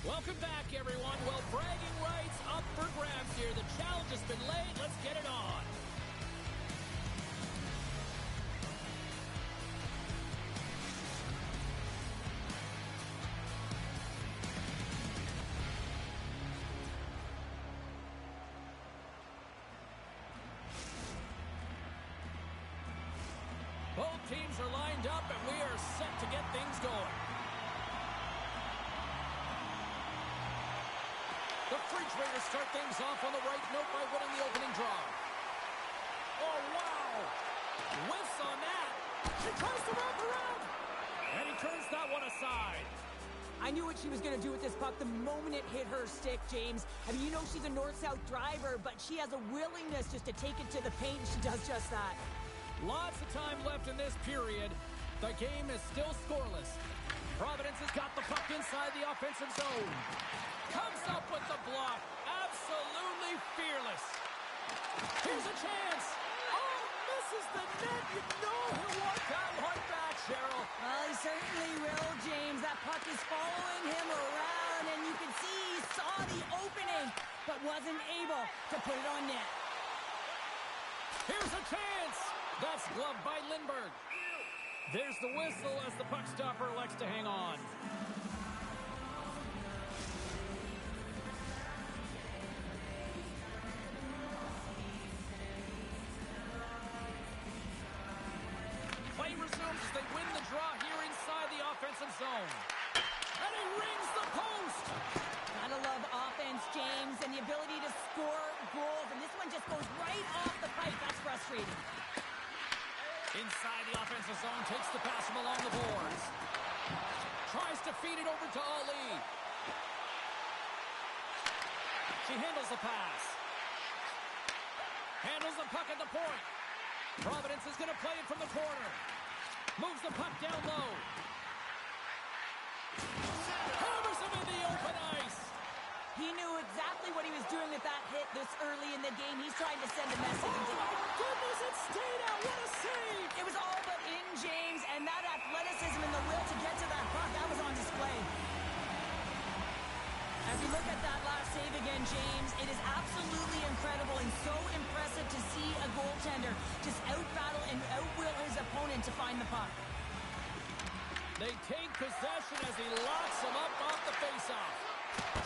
Welcome back, everyone. Well, bragging rights up for grabs here. The challenge has been laid. Let's get it on. Both teams are lined up, and we are set to get things going. The Refrigerators start things off on the right note by winning the opening draw. Oh, wow! Whiffs on that. She tries to wrap around. And he turns that one aside. I knew what she was going to do with this puck the moment it hit her stick, James. I mean, you know she's a north-south driver, but she has a willingness just to take it to the paint, and she does just that. Lots of time left in this period. The game is still scoreless. Providence has got the puck inside the offensive zone. Comes up with the block. Absolutely fearless. Here's a chance. Oh, misses the net. You know he'll want that one back, Cheryl. Well, he certainly will, James. That puck is following him around, and you can see he saw the opening, but wasn't able to put it on net. Here's a chance. That's gloved by Lindbergh. There's the whistle as the puck stopper elects to hang on. Play resumes as they win the draw here inside the offensive zone. And he rings the post. Gotta love offense, James, and the ability to score goals. And this one just goes right off the pipe. That's frustrating. Inside the offensive zone, takes the pass from along the boards. Tries to feed it over to Ali. She handles the pass. Handles the puck at the point. Providence is going to play it from the corner. Moves the puck down low. Hammers him in the open ice. He knew exactly what he was doing with that hit this early in the game. He's trying to send a message. Oh, my goodness, it stayed out. What a save. It was all but in, James, and that athleticism and the will to get to that puck, that was on display. As we look at that last save again, James, it is absolutely incredible and so impressive to see a goaltender just out-battle and out-will his opponent to find the puck. They take possession as he locks him up off the faceoff.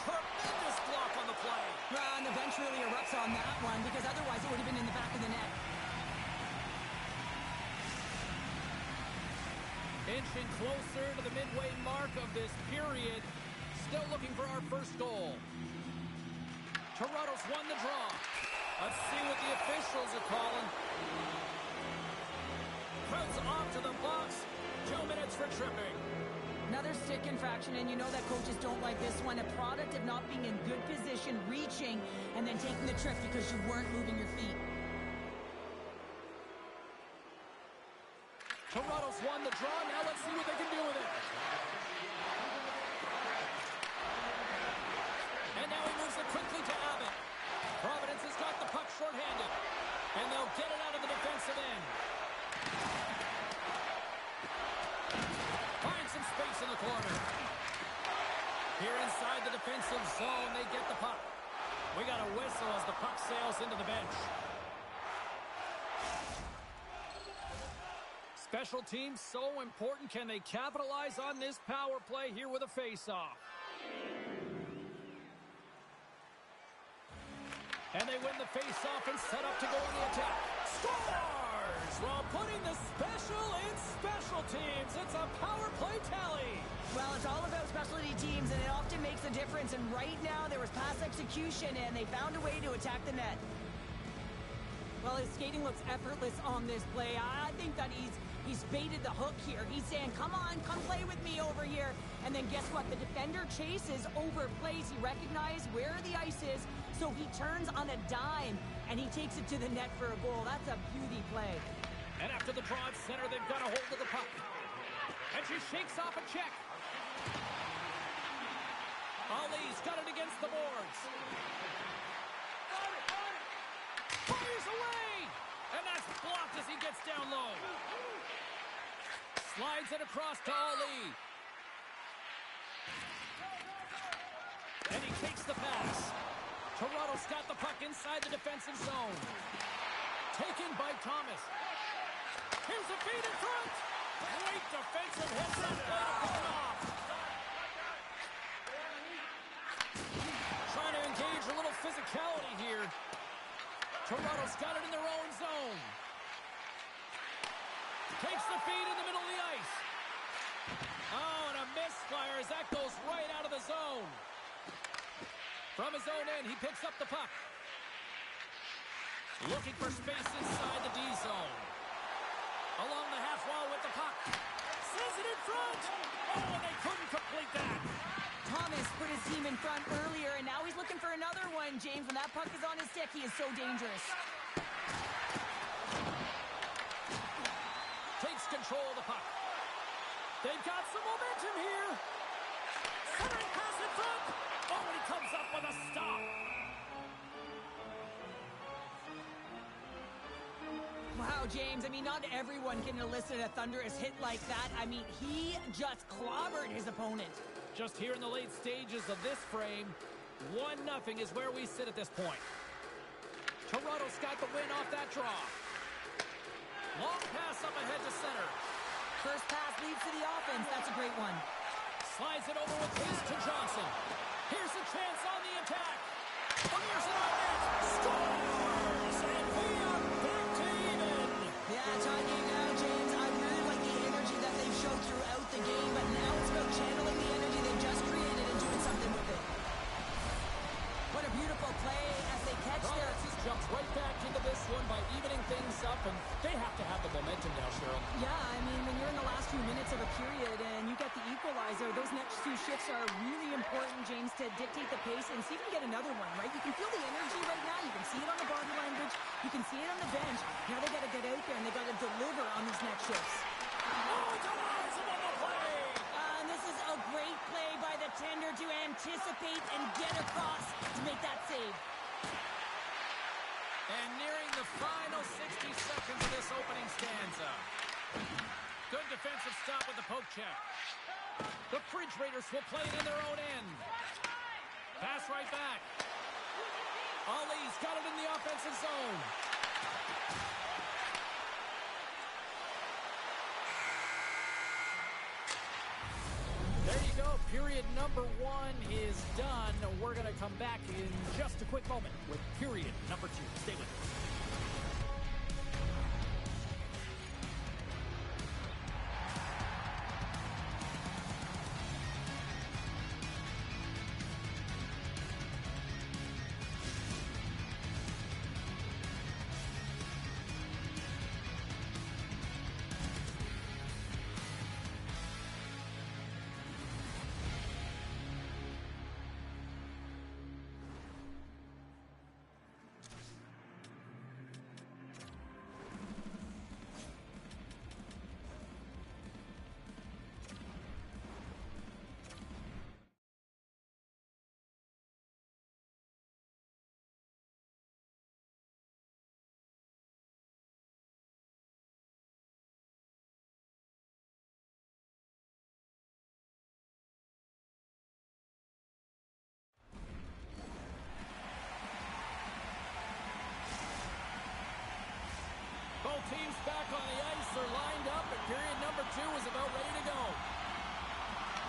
Tremendous block on the play. Well, and the bench really erupts on that one because otherwise it would have been in the back of the net. Inching closer to the midway mark of this period. Still looking for our first goal. Toronto's won the draw. Let's see what the officials are calling. Crowd's off to the box. 2 minutes for tripping. Another stick infraction, and you know that coaches don't like this one. A product of not being in good position, reaching, and then taking the trip because you weren't moving your feet. Toronto's won the draw. Now let's see what they can do with it. And now he moves it quickly to Abbott. Providence has got the puck shorthanded. And they'll get it out of the defensive end. Some space in the corner. Here inside the defensive zone, they get the puck. We got a whistle as the puck sails into the bench. Special teams so important. Can they capitalize on this power play here with a face-off? And they win the face-off and set up to go in the attack. Scores! While putting the special in special teams. It's a power play tally. Well, it's all about specialty teams, and it often makes a difference. And right now, there was pass execution, and they found a way to attack the net. Well, his skating looks effortless on this play. I think that he's baited the hook here. He's saying, come on, come play with me over here. And then guess what? The defender chases, overplays. He recognizes where the ice is, so he turns on a dime, and he takes it to the net for a goal. That's a beauty play. And after the draw at center, they've got a hold of the puck. And she shakes off a check. Ali's got it against the boards. Fires away! And that's blocked as he gets down low. Slides it across to Ali. And he takes the pass. Toronto's got the puck inside the defensive zone. Taken by Thomas. Here's a feed in front. Great defensive hit. Off. Trying to engage a little physicality here. Toronto's got it in their own zone. Takes the feed in the middle of the ice. Oh, and a misfire as that goes right out of the zone. From his own end, he picks up the puck. Looking for space inside the D zone. Along the half wall with the puck. Says it in front. Oh, and they couldn't complete that. Thomas put his team in front earlier, and now he's looking for another one, James. When that puck is on his stick, he is so dangerous. Takes control of the puck. They've got some momentum here. Centering pass in front. Oh, and he comes up with a stop. Wow, James, I mean, not everyone can elicit a thunderous hit like that. I mean, he just clobbered his opponent. Just here in the late stages of this frame, 1-0 is where we sit at this point. Toronto's got the win off that draw. Long pass up ahead to center. First pass leads to the offense. That's a great one. Slides it over with pace to Johnson. Here's a chance on the attack. Fires it on net. Scores! And we are back to even. Yeah, tie game now, James. I really like the energy that they've shown throughout the game, but now it's about channeling the energy they've just created and doing something with it. What a beautiful play as they catch their... Providence jumps right back into this one by evening things up, and they have to have the momentum now, Cheryl. Yeah, I mean, when you're in the last few minutes of a period and you get the equalizer, those next two shifts are really important, James, to dictate the pace and see if you can get another one, right? You can feel the energy right now. You can see it on the body language. You can see it on the bench. Now they got to get out there and they got to deliver on these next shifts. Oh, it's a rise above the play! And this is a great play by the tender to anticipate and get across to make that save. And nearing the final 60 seconds of this opening stanza. Good defensive stop with the poke check. The Fridge Raiders will play it in their own end. Pass right back. Ali's got it in the offensive zone. There you go. Period number 1 is done. We're going to come back in just a quick moment with period number 2. Stay with us. Both teams back on the ice. They're lined up, and period number 2 is about ready to go.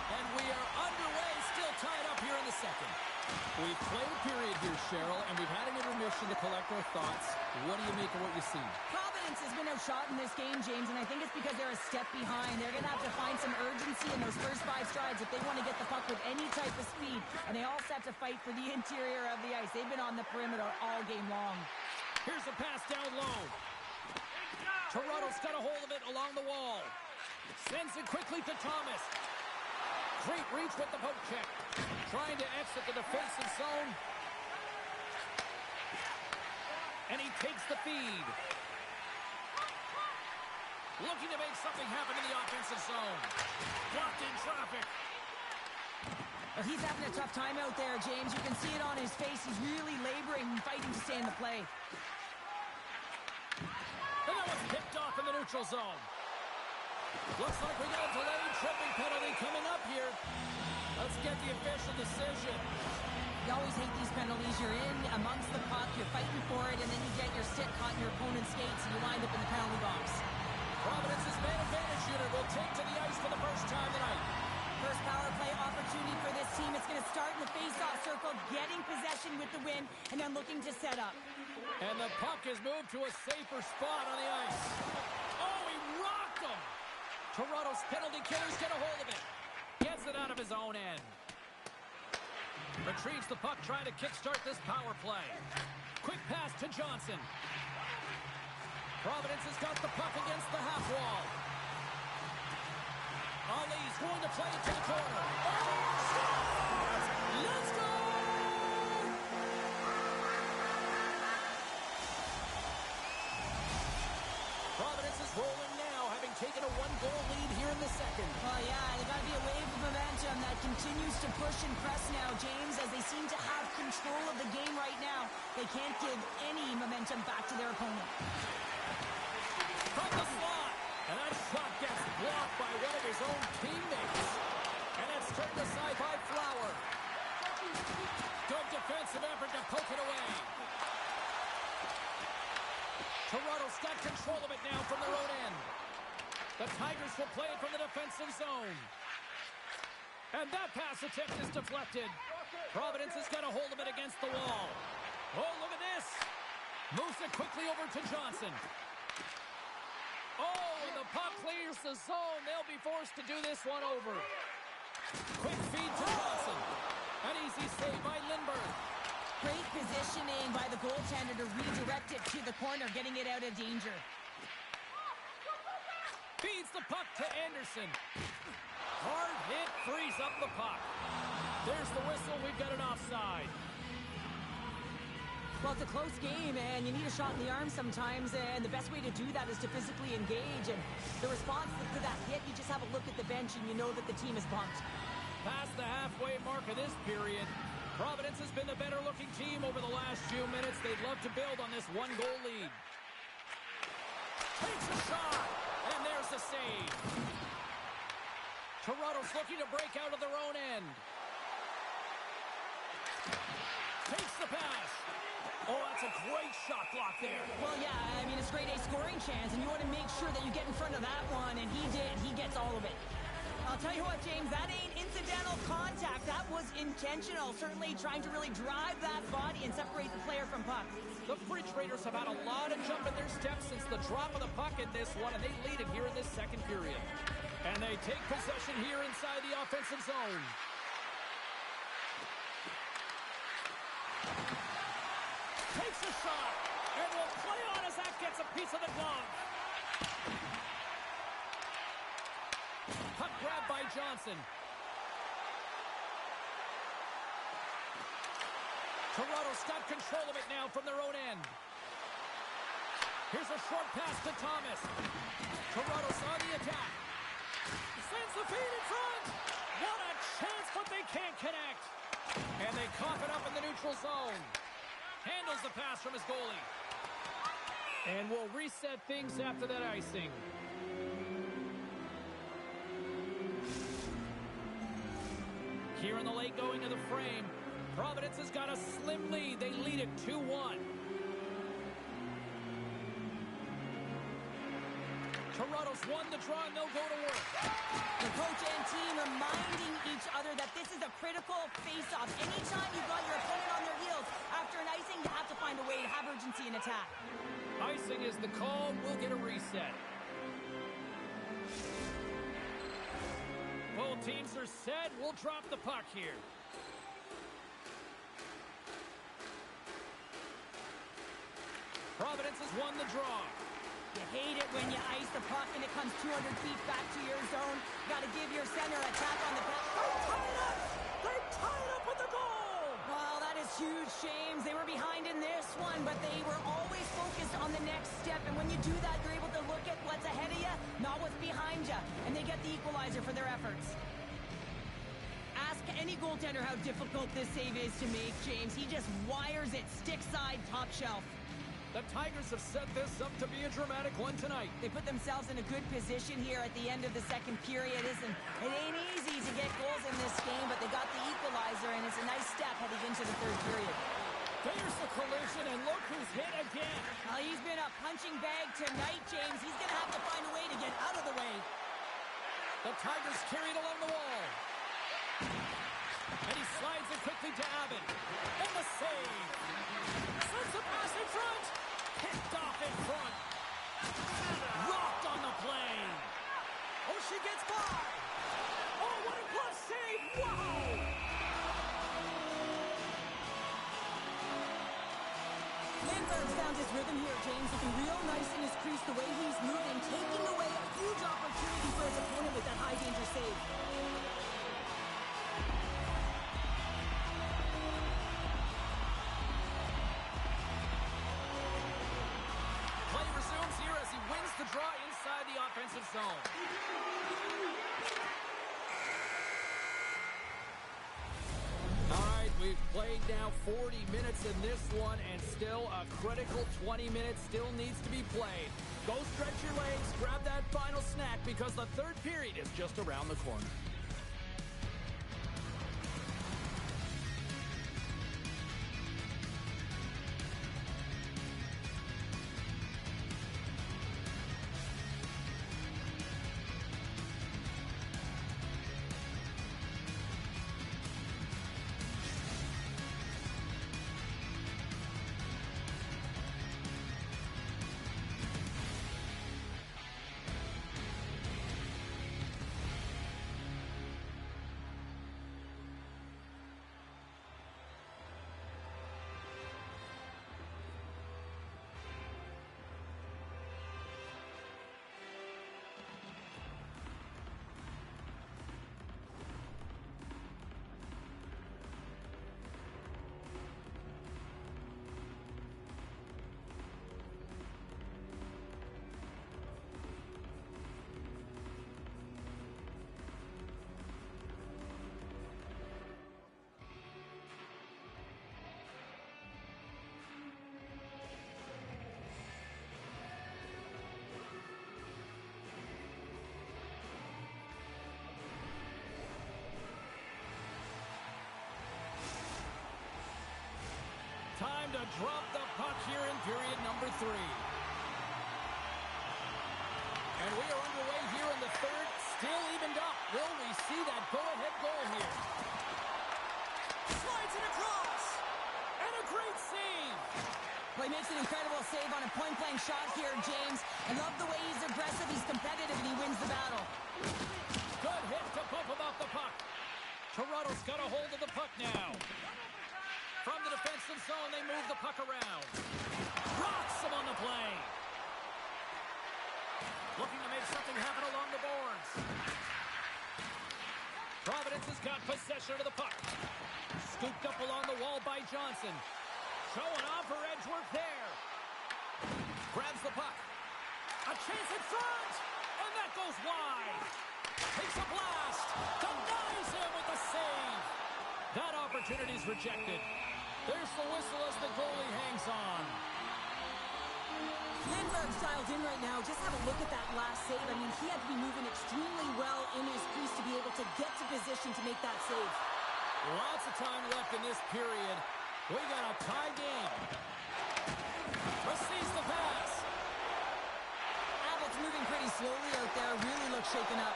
And we are underway, still tied up here in the second. We've played a period here, Cheryl, and we've had an intermission to collect our thoughts. What do you make of what you see? Providence has been outshot in this game, James, and I think it's because they're a step behind. They're going to have to find some urgency in those first 5 strides if they want to get the puck with any type of speed. And they all have to fight for the interior of the ice. They've been on the perimeter all game long. Here's a pass down low. Toronto's got a hold of it along the wall. Sends it quickly to Thomas. Great reach with the poke check. Trying to exit the defensive zone. And he takes the feed. Looking to make something happen in the offensive zone. Blocked in traffic. He's having a tough time out there, James. You can see it on his face. He's really laboring and fighting to stay in the play. And that was picked off in the neutral zone. Looks like we got a delayed tripping penalty coming up here. Let's get the official decision. always hate these penalties. You're in amongst the puck, you're fighting for it, and then you get your stick caught in your opponent's skates, and you wind up in the penalty box. Providence's man advantage unit will take to the ice for the first time tonight. First power play opportunity for this team. It's going to start in the face-off circle, getting possession with the win, and then looking to set up. And the puck is moved to a safer spot on the ice. Oh, he rocked him! Toronto's penalty killer's get a hold of it. Gets it out of his own end. Retrieves the puck, trying to kickstart this power play. Quick pass to Johnson. Providence has got the puck against the half wall. Ali's going to play it to the corner. Oh, scores! Let's go! Providence is rolling now, having taken a one-goal lead here in the second. Well, yeah, they've got to be a wave of momentum that continues to push and press now, James, as they seem to have control of the game right now. They can't give any momentum back to their opponent. From the slot, and that shot gets blocked by one of his own teammates. And it's turned aside by Flower. Good defensive effort to poke it away. Toronto's got control of it now from their own end. The Tigers will play it from the defensive zone. And that pass attempt is deflected. Providence has got a hold of it against the wall. Oh, look at this. Moves it quickly over to Johnson. Oh, and the puck clears the zone. They'll be forced to do this one over. Quick feed to Johnson. An easy save by Lindbergh. Great positioning by the goaltender to redirect it to the corner, getting it out of danger. Feeds the puck to Anderson. Hard hit, frees up the puck. There's the whistle. We've got an offside. Well, it's a close game, and you need a shot in the arm sometimes, and the best way to do that is to physically engage. And the response to that hit, you just have a look at the bench, and you know that the team is bumped. Past the halfway mark of this period, Providence has been the better-looking team over the last few minutes. They'd love to build on this one-goal lead. Takes a shot, and there's the save. Toronto's looking to break out of their own end. Takes the pass. Oh, that's a great shot block there. Well, yeah, I mean, it's a grade A scoring chance, and you want to make sure that you get in front of that one, and he did. He gets all of it. I'll tell you what, James, that ain't incidental contact. That was intentional, certainly trying to really drive that body and separate the player from puck. The Refrigerators have had a lot of jump in their steps since the drop of the puck in this one, and they lead it here in this second period. And they take possession here inside the offensive zone. Takes a shot, and will play on as that gets a piece of the glove. Puck grab by Johnson. Toronto's got control of it now from their own end. Here's a short pass to Thomas. Toronto's on the attack. Sends the feed in front. What a chance, but they can't connect. And they cough it up in the neutral zone. Handles the pass from his goalie. And will reset things after that icing. Here in the late going of the frame, Providence has got a slim lead. They lead it 2-1. Toronto's won the draw, and they'll go to work. The coach and team reminding each other that this is a critical face-off. Anytime you've got your opponent on their heels, after an icing, you have to find a way to have urgency in attack. Icing is the call. We'll get a reset. Both teams are set. We'll drop the puck here. Providence has won the draw. You hate it when you ice the puck and it comes 200 feet back to your zone. Got to give your center a tap on the back. They're tied up with the goal! Well, that is huge, James. They were behind in this one, but they were always focused on the next step. And when you do that, you're able to look at what's ahead of you, not what's behind you. And they get the equalizer for their efforts. Ask any goaltender how difficult this save is to make, James. He just wires it stick side, top shelf. The Tigers have set this up to be a dramatic one tonight. They put themselves in a good position here at the end of the second period. It ain't easy to get goals in this game, but they got the equalizer, and it's a nice step heading heading into the third period. There's the collision, and look who's hit again. He's been a punching bag tonight, James. He's going to have to find a way to get out of the way. The Tigers carried along the wall. And he slides it quickly to Abbott. And the save. Sends a pass in front. Picked off in front. Rocked on the play. Oh, she gets by. Oh, what a glove save. Wow. Lindbergh's found his rhythm here, James. Looking real nice in his crease, the way he's moving, taking away a huge opportunity for his opponent with that high-danger save. Play resumes here as he wins the draw inside the offensive zone. We've played now 40 minutes in this one, and still a critical 20 minutes still needs to be played. Go stretch your legs, grab that final snack, because the third period is just around the corner. Time to drop the puck here in period number 3. And we are underway here in the third, still evened up. Will we see that go-ahead goal here? Slides it across! And a great save! Well, he makes an incredible save on a point-blank shot here, James. I love the way he's aggressive, he's competitive, and he wins the battle. Good hit to bump him off the puck. Toronto's got a hold of the puck now. From the defensive zone, they move the puck around. Rocks him on the play. Looking to make something happen along the boards. Providence has got possession of the puck. Scooped up along the wall by Johnson. Showing off her edge work there. Grabs the puck. A chance in front. And that goes wide. Takes a blast. Denies him with the save. That opportunity's rejected. There's the whistle as the goalie hangs on. Lindbergh's dialed in right now. Just have a look at that last save. I mean, he had to be moving extremely well in his crease to be able to get to position to make that save. Lots of time left in this period. We got a tie game. Receives the pass. Abbott's moving pretty slowly out there. Really looks shaken up.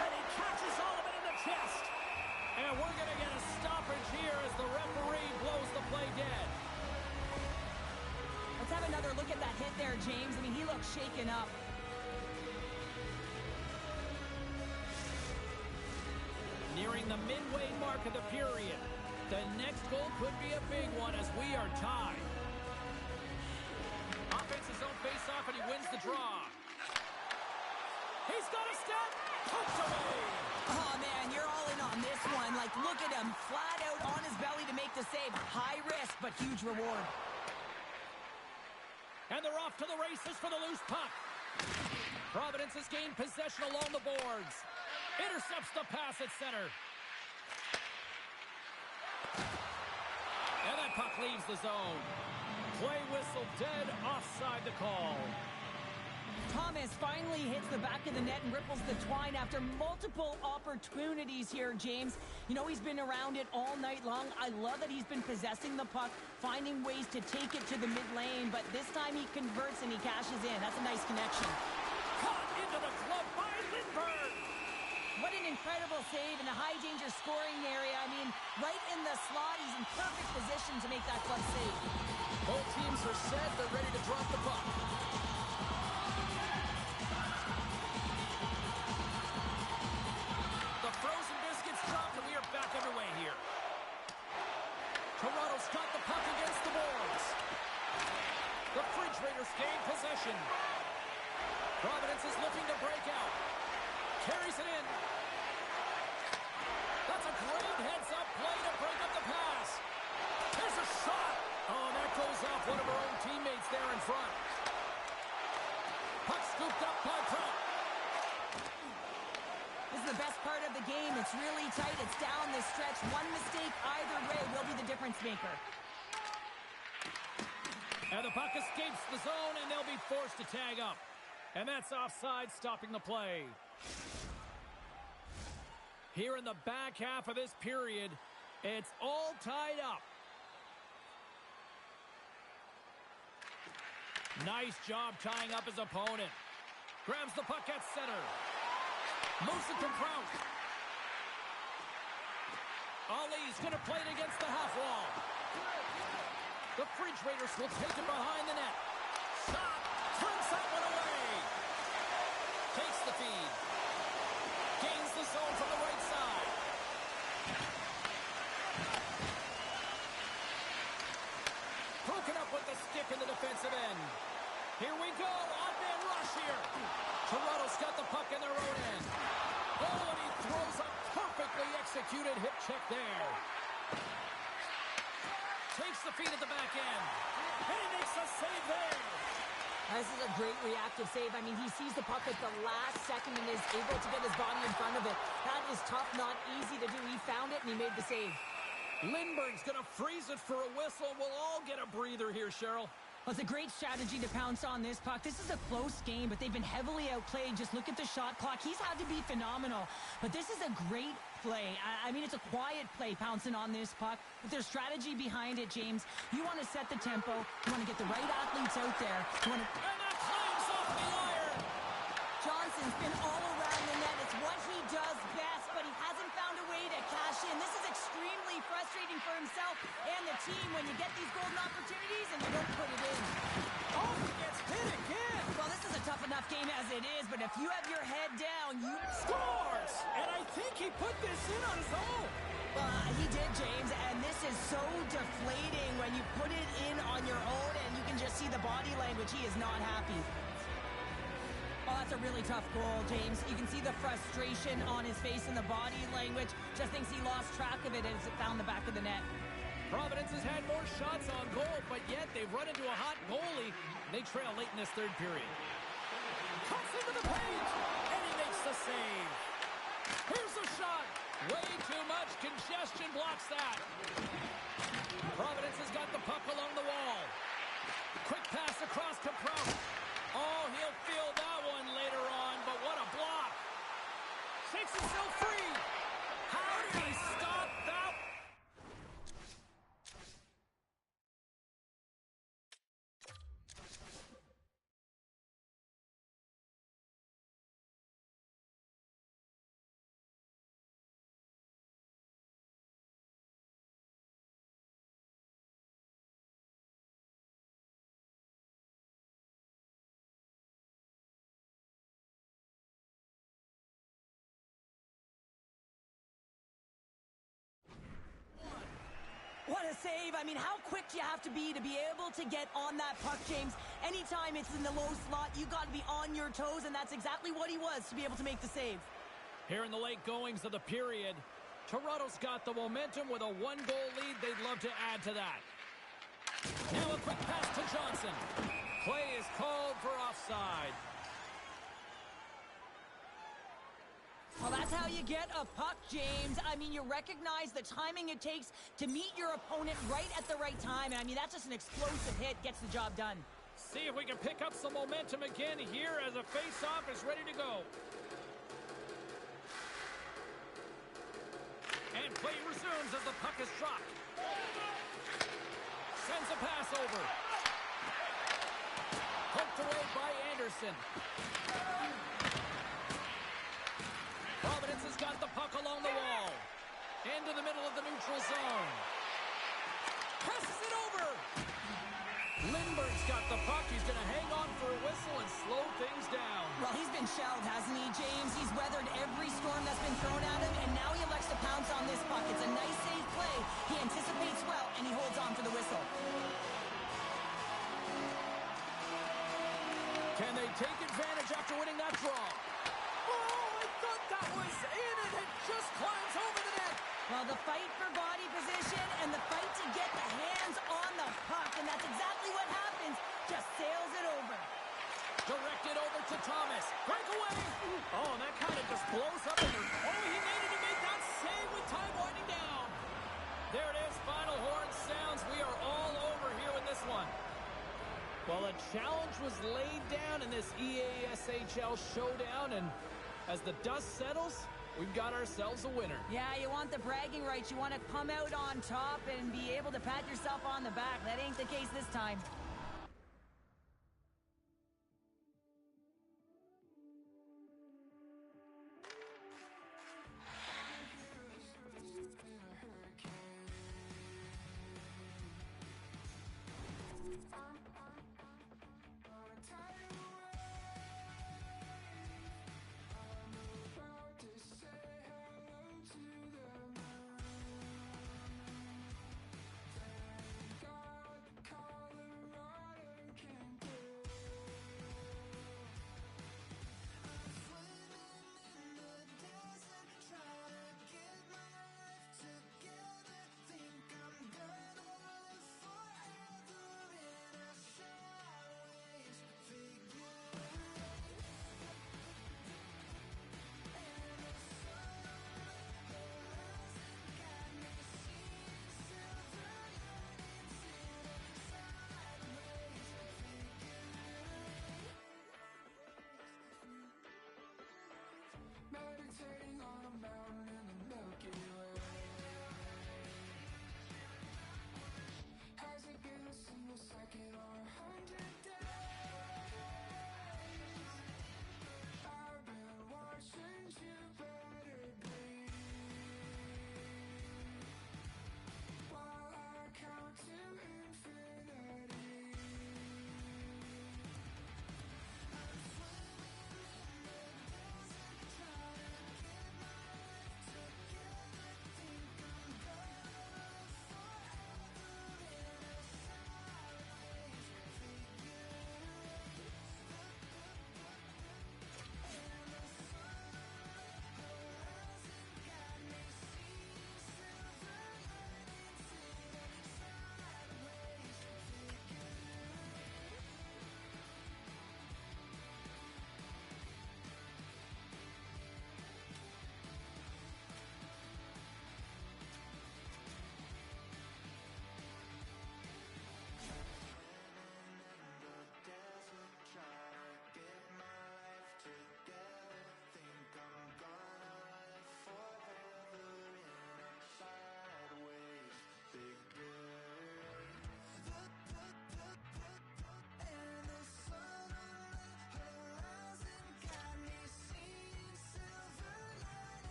And he catches all of it in the chest. And we're going to get a stoppage here as the referee blows the play dead. Let's have another look at that hit there, James. I mean, he looks shaken up. Nearing the midway mark of the period. The next goal could be a big one as we are tied. Offense's own face-off, and he wins the draw. He's got a step. Poked away. Oh, man, you're all in on this one. Like, look at him, flat out on his belly to make the save. High risk, but huge reward. And they're off to the races for the loose puck. Providence has gained possession along the boards. Intercepts the pass at center. And that puck leaves the zone. Play whistle dead, offside the call. Thomas finally hits the back of the net and ripples the twine after multiple opportunities here, James. You know, he's been around it all night long. I love that he's been possessing the puck, finding ways to take it to the mid lane, but this time he converts and he cashes in. That's a nice connection. Caught into the glove by Lindbergh. What an incredible save in the high-danger scoring area. I mean, right in the slot, he's in perfect position to make that glove save. Both teams are set. They're ready to drop the puck. The frozen biscuits dropped, and we are back underway here. Toronto's got the puck against the boards. The Refrigerators gain possession. Providence is looking to break out. Carries it in. That's a great heads-up play to break up the pass. There's a shot. Oh, that goes off one of our own teammates there in front. Puck scooped up by Pratt. This is the best part of the game. It's really tight. It's down the stretch. One mistake either way will be the difference maker. And the puck escapes the zone, and they'll be forced to tag up. And that's offside, stopping the play. Here in the back half of this period, it's all tied up. Nice job tying up his opponent. Grabs the puck at center. Moves it to Prout. Ali's going to play it against the half wall. The Refrigerators will take it behind the net. Shot. Turns that one away. Takes the feed. Gains the zone from the right side. Broken up with the stick in the defensive end. Here we go. Odd-man rush here. Toronto's got the puck in their own end. Oh, and he throws a perfectly executed hip check there. Takes the feed at the back end. And he makes a save there. This is a great reactive save. I mean, he sees the puck at the last second and is able to get his body in front of it. That is tough, not easy to do. He found it, and he made the save. Lindbergh's going to freeze it for a whistle. We'll all get a breather here, Cheryl. Well, it's a great strategy to pounce on this puck. This is a close game, but they've been heavily outplayed. Just look at the shot clock. He's had to be phenomenal. But this is a great play. I mean, it's a quiet play pouncing on this puck. With their strategy behind it, James, you want to set the tempo. You want to get the right athletes out there. And that climbs off the iron. Johnson's been all around the net. It's what he does best, but he hasn't found a way to cash in. This is extremely frustrating for himself and the team when you get these golden opportunities and you don't put it in. Oh, he gets hit again. Well, this is a tough enough game as it is, but if you have your head down, you scores! And I think he put this in on his own. He did, James, and this is so deflating when you put it in on your own and you can just see the body language. He is not happy. Oh, that's a really tough goal, James. You can see the frustration on his face and the body language. Just thinks he lost track of it as it found the back of the net. Providence has had more shots on goal, but yet they've run into a hot goalie. They trail late in this third period. Cuts into the paint, and he makes the save. Here's a shot. Way too much congestion blocks that. Providence has got the puck along the wall. Quick pass across to Prout. Oh, he'll feel that one later on, but what a block. Shakes himself free. How did he stop that? What a save. I mean, how quick do you have to be able to get on that puck, James? Anytime it's in the low slot, you got to be on your toes, and that's exactly what he was to be able to make the save. Here in the late goings of the period, Toronto's got the momentum with a one-goal lead. They'd love to add to that. Now a quick pass to Johnson. Play is called for offside. Well, that's how you get a puck, James. I mean, you recognize the timing it takes to meet your opponent right at the right time. And I mean, that's just an explosive hit, gets the job done. See if we can pick up some momentum again here as a face-off is ready to go. And play resumes as the puck is dropped. Sends a pass over. Poked away by Anderson. Providence has got the puck along the wall. Into the middle of the neutral zone. Passes it over. Lindbergh's got the puck. He's going to hang on for a whistle and slow things down. Well, he's been shelled, hasn't he, James? He's weathered every storm that's been thrown at him, and now he elects to pounce on this puck. It's a nice, safe play. He anticipates well, and he holds on for the whistle. Can they take advantage after winning that draw? Oh, I thought that was in, and it just climbs over the net. Well, the fight for body position and the fight to get the hands on the puck, and that's exactly what happens. Just sails it over. Directed over to Thomas. Breakaway. Oh, and that kind of just blows up. Oh, he made it. He made that save with time winding down. There it is. Final horn sounds. We are all over here with this one. Well, a challenge was laid down in this EASHL showdown, and as the dust settles, we've got ourselves a winner. Yeah, you want the bragging rights. You want to come out on top and be able to pat yourself on the back. That ain't the case this time. Meditating on a mountain in the Milky Way. Has it been a single second or 100 days? I've been watching you better breathe, while I count to infinity. I'm swimming in the desert, trying to get my life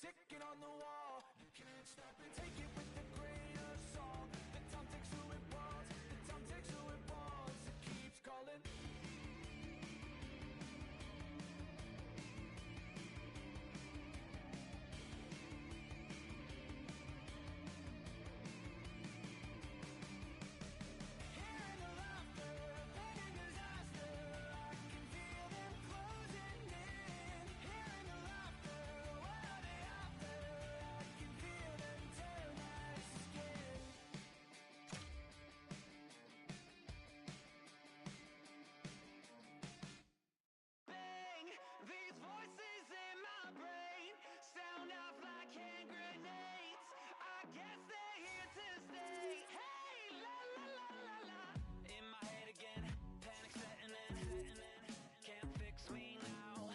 ticking on the wall. You can't stop it. Take it with a grain of salt. The time takes who it wants. The time takes who it wants. It keeps calling. Hearing the laughter, planning disaster. I can feel them closing in. Hearing the laughter, what are they after? I can feel them tear my skin. Bang! These voices in my brain sound off like hand grenades. I guess they're here to stay. Hey, la la la la la. In my head again, panic setting in. Can't fix me now.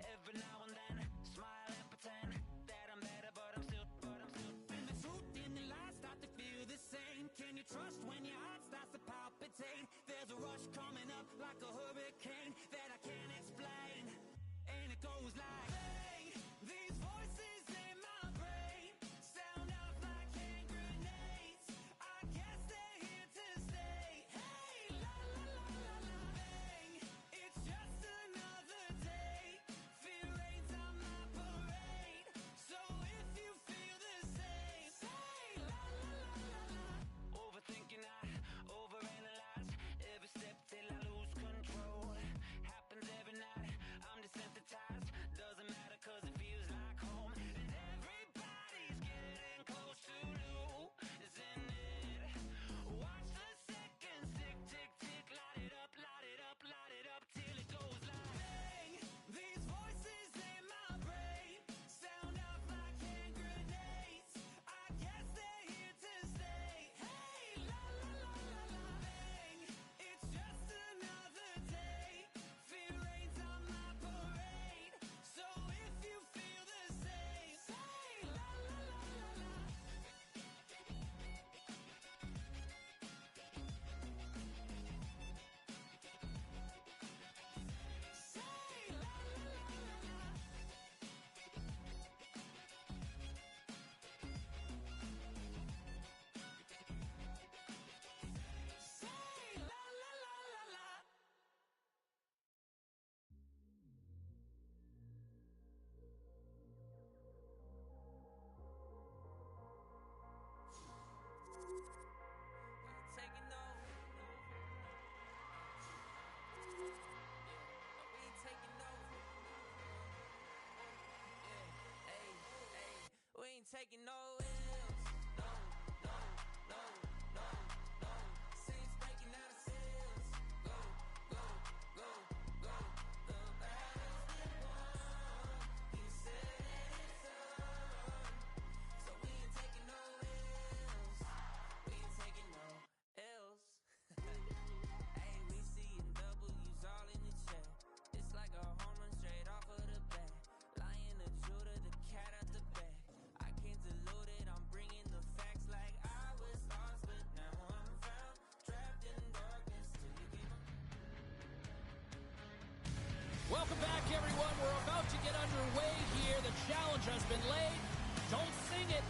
Every now and then, smile and pretend that I'm better, but I'm still. When the truth and the lies start to feel the same, can you trust when your heart starts to palpitate? There's a rush coming up like a hurricane that I can't explain, and it goes like, bang, these voices in my brain sound off like hand grenades. I guess they're here to stay. Hey, la la la la la. Bang, it's just another day. Fear rains on my parade. So if you feel the same, say la la la la la. Overthinking, I overanalyze every step till I lose control. Happens every night, I'm desensitized. Doesn't matter 'cause it feels like home. And everybody's getting close to losing it. Watch the seconds tick, tick, tick. Light it up, light it up, light it up till it goes like, bang, these voices in my brain sound off like hand grenades. I guess they're here to stay. Hey, la la la la la. Bang, it's just another day. Fear rains on my parade. So if you feel the same, say la la la la la. Say la la la la la. Say la la la la la. We ain't taking no. We ain't taking no. Hey, hey, we ain't taking no L's. No, no, no, no, no. Saints breaking out of sales. Go, go, go, go. The battle's been won. He said it's on. So we ain't taking no L's. We ain't taking no L's. Hey, we seeing W's all in the chat. It's like a home run straight off of the bat. Lion, the Judah, the cat out the bag. I can't dilute it, I'm bringing the facts like I was lost, but now I'm found. Trapped in darkness till you came up. Welcome back, everyone. We're about to get underway here. The challenge has been laid. Don't sing it.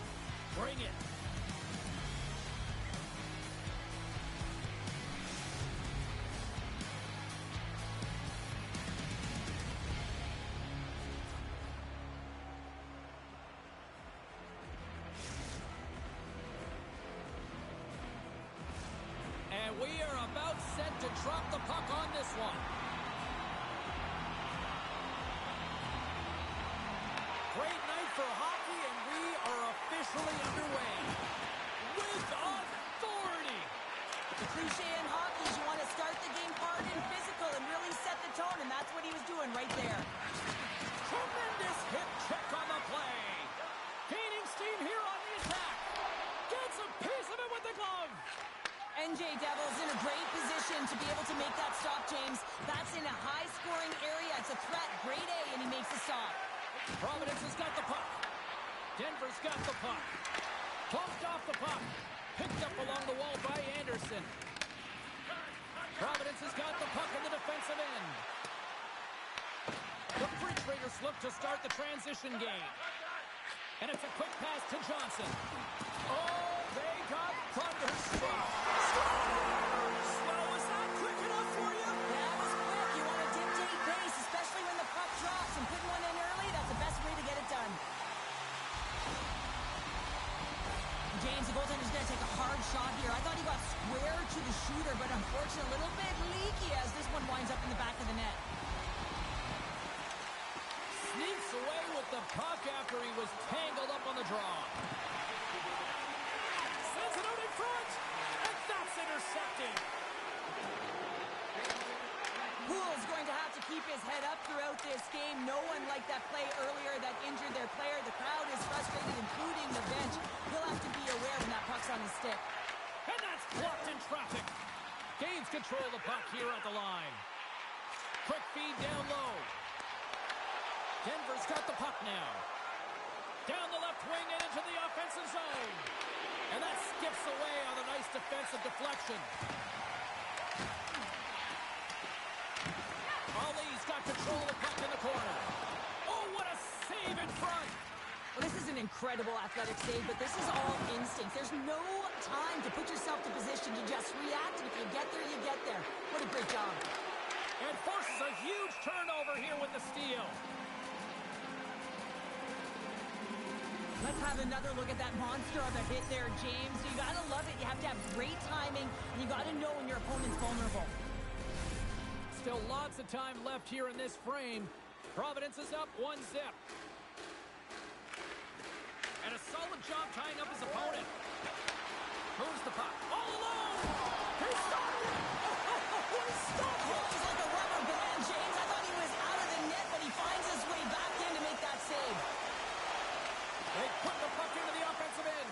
Bring it. And we are about set to drop the puck on this one. Great night for hockey, and we are officially underway. With authority. The cliche in hockey is you want to start the game hard and physical and really set the tone, and that's what he was doing right there. Tremendous hip check on the play. Gaining steam here on the attack. Gets a piece of it with the glove. NJ Devils in a great position to be able to make that stop, James. That's in a high-scoring area. It's a threat. Grade A, and he makes a stop. Providence has got the puck. Denver's got the puck. Bumped off the puck. Picked up along the wall by Anderson. Providence has got the puck in the defensive end. The Free Traders look to start the transition game. And it's a quick pass to Johnson. Oh, they got thunderstruck. Well, was that quick enough for you? That was quick. You want to dictate pace, especially when the puck drops. And putting one in early, that's the best way to get it done. James, the goaltender's going to take a hard shot here. I thought he got square to the shooter, but unfortunately a little bit leaky as this one winds up in the back of the net. Sneaks away with the puck after he was tangled up on the draw. Sends it out in front, and that's intercepted. Poole's going to have to keep his head up throughout this game. No one liked that play earlier that injured their player. The crowd is frustrated, including the bench. He'll have to be aware when that puck's on his stick. And that's blocked in traffic. Gains control of the puck here at the line. Quick feed down low. Denver's got the puck now. Down the left wing and into the offensive zone. And that skips away on a nice defensive deflection. Ali's got control of the puck in the corner. Oh, what a save in front. Well, this is an incredible athletic save, but this is all instinct. There's no time to put yourself to position to just react, and if you get there, you get there. What a great job. And forces a huge turnover here with the steal. Let's have another look at that monster of a hit there, James. You gotta love it. You have to have great timing, and you gotta know when your opponent's vulnerable. Still lots of time left here in this frame. Providence is up 1-0. And a solid job tying up his opponent. Moves the puck. All alone! He stopped it! He stopped it! He's like a rubber band, James. I thought he was out of the net, but he finds his way back in to make that save. They put the puck into the offensive end.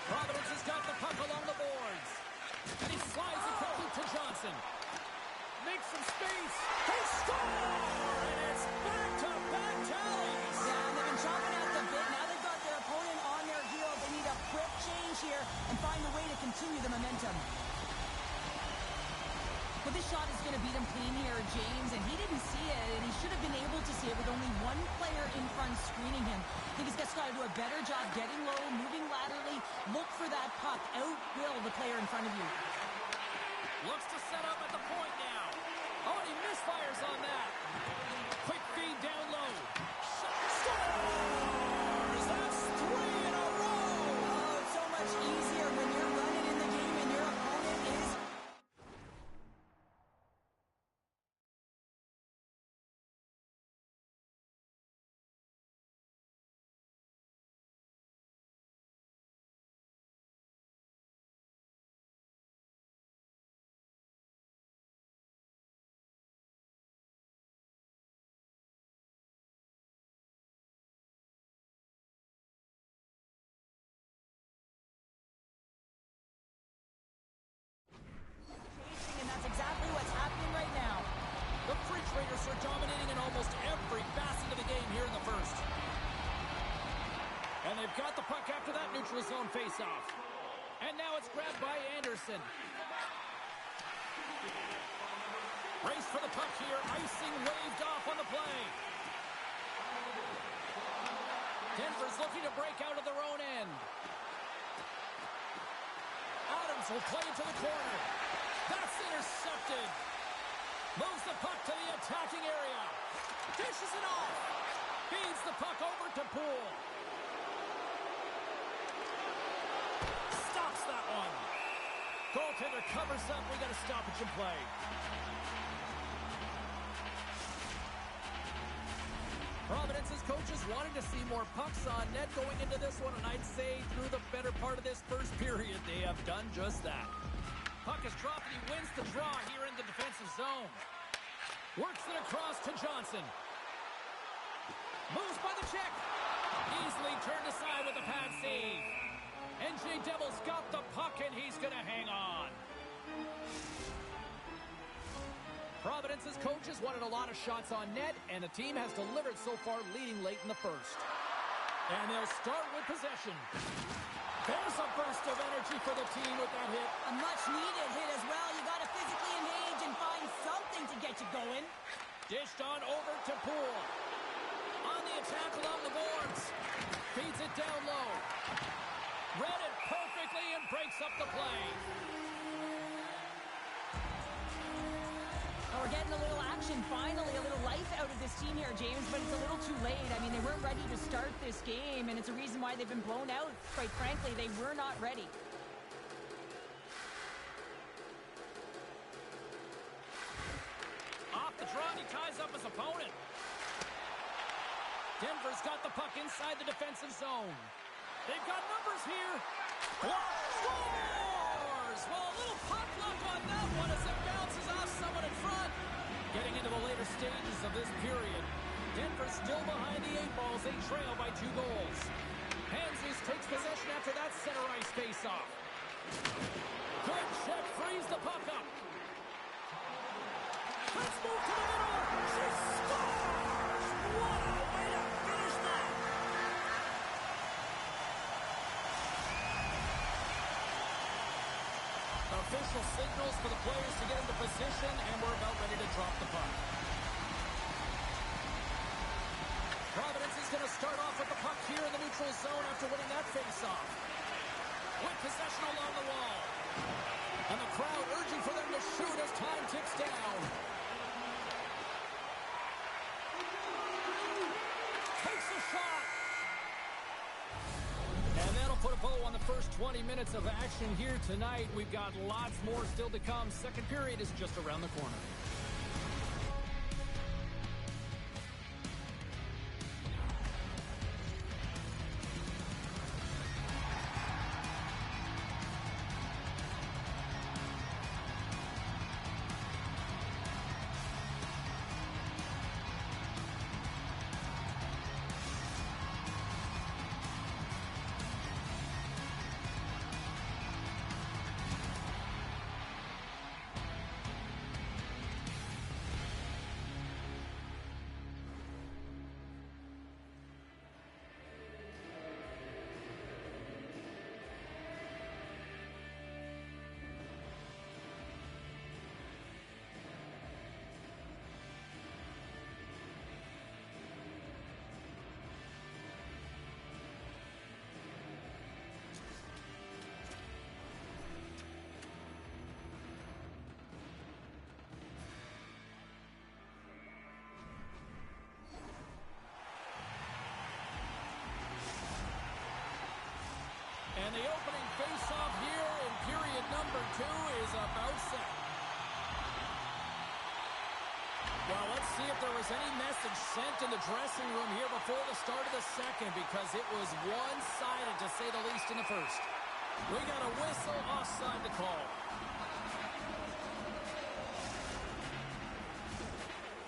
Providence has got the puck along the boards. And he slides it quickly to Johnson. Makes some space. They score! And it's back-to-back tallies. Yeah, and they've been chomping at the bit. Now they've got their opponent on their heels. They need a quick change here and find a way to continue the momentum. But this shot is going to beat him clean here, James, and he didn't see it, and he should have been able to see it with only one player in front screening him. I think he's just got to do a better job getting low, moving laterally. Look for that puck. Outwill the player in front of you. Looks to set up at the point now. Oh, and he misfires on that. Quick feed down low. Scores! That's 3 in a row! Oh, it's so much easier when you're running in the game and your opponent is... And that's exactly what's happening right now. The French Raiders are dominating in almost every facet of the game here in the first. And they've got the puck after that neutral zone faceoff. And now it's grabbed by Anderson. Race for the puck here. Icing waved off on the play. Denver's looking to break out of their own end. Adams will play it to the corner. That's intercepted. Moves the puck to the attacking area. Dishes it off. Feeds the puck over to Poole. Stops that one. Goaltender covers up. We got a stoppage in play. Providence's coaches wanting to see more pucks on net going into this one, and I'd say through the better part of this first period, they have done just that. Puck is dropped, and he wins the draw here in the defensive zone. Works it across to Johnson. Moves by the check. Easily turned aside with a pad save. NJ Devil's got the puck, and he's going to hang on. Providence's coaches wanted a lot of shots on net, and the team has delivered so far, leading late in the first. And they'll start with possession. There's a burst of energy for the team with that hit. A much-needed hit as well. You got to physically engage and find something to get you going. Dished on over to Poole. On the attack along the boards. Feeds it down low. Read it perfectly and breaks up the play. We're getting a little action, finally, a little life out of this team here, James, but it's a little too late. I mean, they weren't ready to start this game, and it's a reason why they've been blown out. Quite frankly, they were not ready. Off the draw, he ties up his opponent. Denver's got the puck inside the defensive zone. They've got numbers here. Scores! Well, a little puck luck on that one as it bounces off someone in front. Getting into the later stages of this period, Denver's still behind the 8 balls. They trail by 2 goals. Hanzus takes possession after that center ice face-off. Good check, frees the puck up. Let's move to the middle. She scores! What a way to finish that! Official signals for the players to get into position, and we're about ready to drop the puck. Providence is going to start off with the puck here in the neutral zone after winning that face-off. With possession along the wall. And the crowd urging for them to shoot as time ticks down. Takes a shot. And that'll put a bow on the first 20 minutes of action here tonight. We've got lots more still to come. Second period is just around the corner. And the opening face-off here in period number 2 is about set. Well, let's see if there was any message sent in the dressing room here before the start of the second, because it was one-sided, to say the least, in the first. We got a whistle offside to call.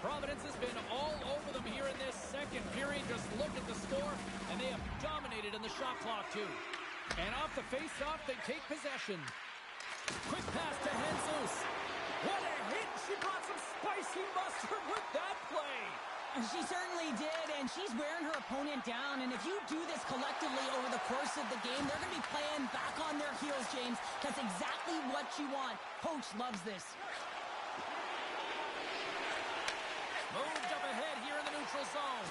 Providence has been all over them here in this second period. Just look at the score, and they have dominated in the shot clock, too. And off the face-off, they take possession. Quick pass to Jesus. What a hit! She brought some spicy mustard with that play. She certainly did, and she's wearing her opponent down. And if you do this collectively over the course of the game, they're going to be playing back on their heels, James. That's exactly what you want. Coach loves this. Moved up ahead here in the neutral zone.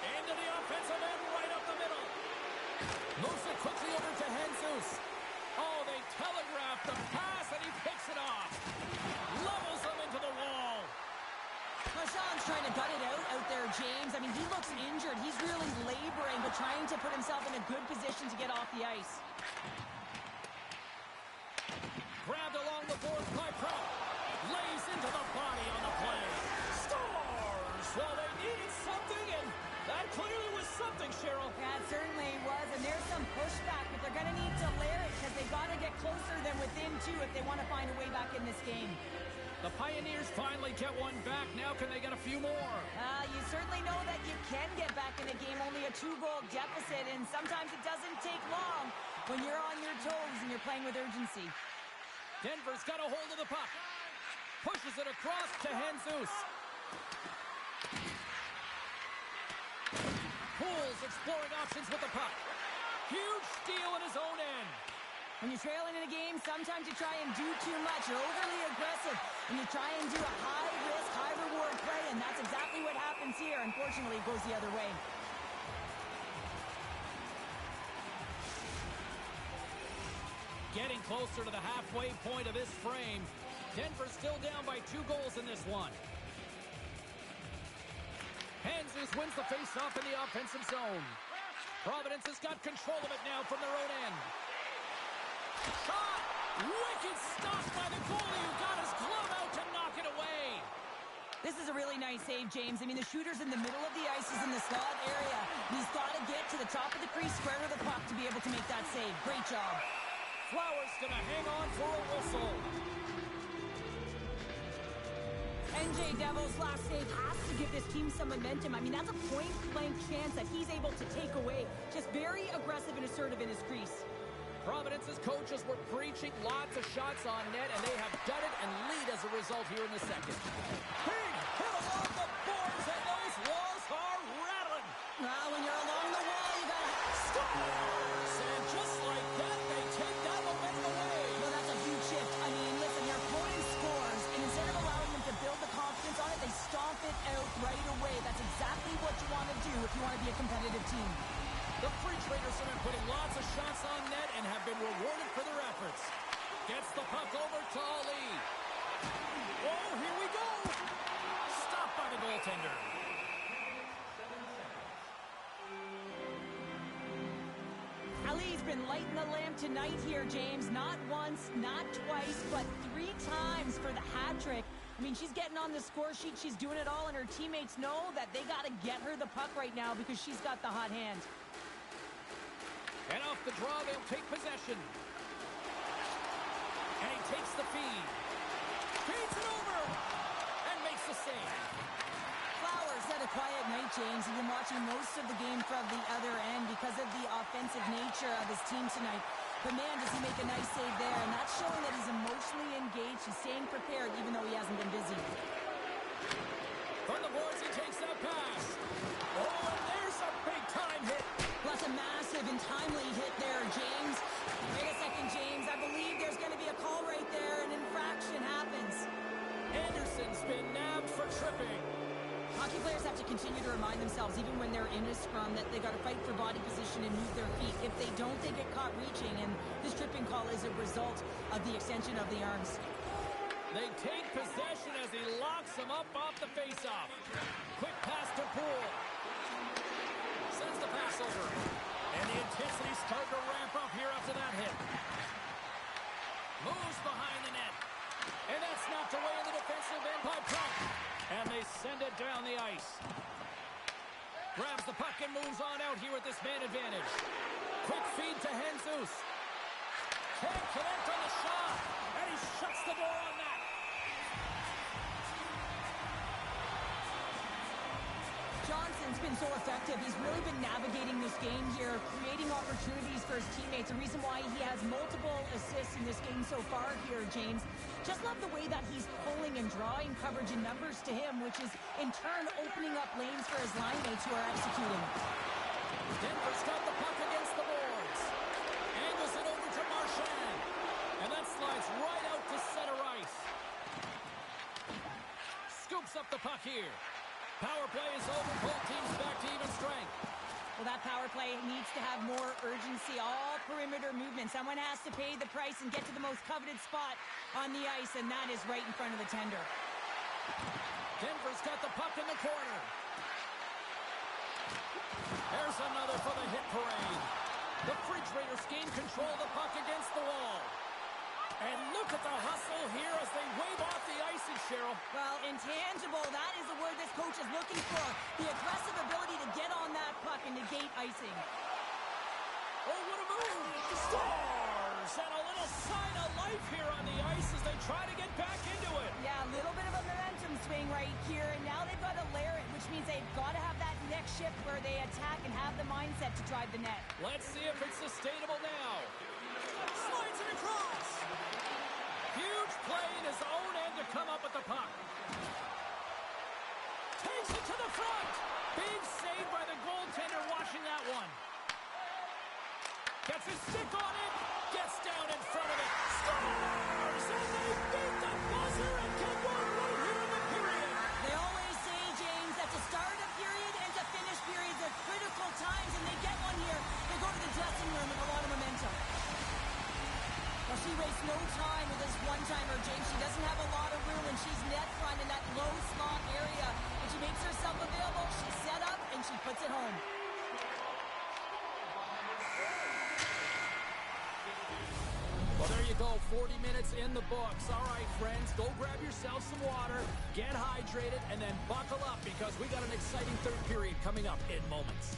Into the offensive end, right up the middle. Moves it quickly over to Jesus. Oh, they telegraphed the pass, and he picks it off. Levels them into the wall. Sean's trying to gut it out there, James. I mean, he looks injured. He's really laboring, but trying to put himself in a good position to get off the ice. Grabbed along the boards by Pro. Lays into the body on the play. Scores! Well, they needed something, and that clearly was something, Cheryl. Yeah, it certainly was, and there's some pushback, but they're going to need to layer it because they've got to get closer than within 2 if they want to find a way back in this game. The Pioneers finally get one back. Now can they get a few more? You certainly know that you can get back in a game, only a 2-goal deficit, and sometimes it doesn't take long when you're on your toes and you're playing with urgency. Denver's got a hold of the puck. Pushes it across to Jesus. Pools exploring options with the puck. Huge steal in his own end. When you're trailing in a game, sometimes you try and do too much. You're overly aggressive, and you try and do a high-risk, high-reward play, and that's exactly what happens here. Unfortunately, it goes the other way. Getting closer to the halfway point of this frame. Denver's still down by 2 goals in this one. Jesus wins the face-off in the offensive zone. Providence has got control of it now from their own end. Shot! Wicked stop by the goalie who got his glove out to knock it away. This is a really nice save, James. I mean, the shooter's in the middle of the ice. He's in the slot area. He's got to get to the top of the crease, square to the puck to be able to make that save. Great job. Flowers going to hang on for a whistle. NJ Devil's last save has to give this team some momentum. I mean, that's a point-blank chance that he's able to take away. Just very aggressive and assertive in his crease. Providence's coaches were preaching lots of shots on net, and they have done it and lead as a result here in the second. Big hit along the boards, and those walls are rattling. Well, when you're along the wall, you got to scores. And just like that, they take that momentum away. Well, that's a huge shift. I mean, listen, your opponent scores, and instead of allowing them to build the confidence on it, they stomp it out right away. That's exactly what you want to do if you want to be a competitive team. The Free Traders have been putting lots of shots on net and have been rewarded for their efforts. Gets the puck over to Ali. Oh, here we go. Stopped by the goaltender. Ali's been lighting the lamp tonight here, James. Not once, not twice, but 3 times for the hat trick. I mean, she's getting on the score sheet. She's doing it all, and her teammates know that they got to get her the puck right now because she's got the hot hand. And off the draw, they'll take possession. And he takes the feed. Feeds it over. And makes the save. Flowers had a quiet night, James. He's been watching most of the game from the other end because of the offensive nature of his team tonight. But man, does he make a nice save there. And that's showing that he's emotionally engaged. He's staying prepared even though he hasn't been busy. From the boards, he takes that pass. Oh, and there's a big-time hit. Plus a massive and timely hit there, James. Wait a second, James. I believe there's going to be a call right there. An infraction happens. Anderson's been nabbed for tripping. Hockey players have to continue to remind themselves, even when they're in a scrum, that they got to fight for body position and move their feet. If they don't, they get caught reaching, and this tripping call is a result of the extension of the arms. They take possession as he locks them up off the faceoff. Quick pass to Poole. Sends the pass over. And the intensity starting to ramp up here after that hit. Moves behind the net. And that's knocked away in the defensive end by Trump. And they send it down the ice. Grabs the puck and moves on out here with this man advantage. Quick feed to Jesus. Can't connect on the shot. And he shuts the door on that. Johnson's been so effective. He's really been navigating this game here, creating opportunities for his teammates. The reason why he has multiple assists in this game so far here, James. Just love the way that he's pulling and drawing coverage and numbers to him, which is in turn opening up lanes for his line mates who are executing. Denver's got the puck against the boards. Angles it over to Marchand. And that slides right out to center ice. Scoops up the puck here. Power play is over. Both teams back to even strength. Well, that power play needs to have more urgency. All perimeter movement. Someone has to pay the price and get to the most coveted spot on the ice, and that is right in front of the tender. Denver's got the puck in the corner. There's another for the hit parade. The Free Traders gain control of the puck against the wall. And look at the hustle here as they wave off the icing, Cheryl. Well, intangible, that is the word this coach is looking for. The aggressive ability to get on that puck and negate icing. Oh, what a move! Stars! And a little sign of life here on the ice as they try to get back into it. Yeah, a little bit of a momentum swing right here, and now they've got to layer it, which means they've got to have that next shift where they attack and have the mindset to drive the net. Let's see if it's sustainable now. Slides it across. Huge play in his own end to come up with the puck. Takes it to the front. Big save by the goaltender watching that one. Gets his stick on it. Gets down in front of it. Scores! And they beat the buzzer and can go right here in the period. They always say, James, at the start of puts it home. Well, there you go, 40 minutes in the books. All right, friends, go grab yourself some water, get hydrated, and then buckle up because we got an exciting third period coming up in moments.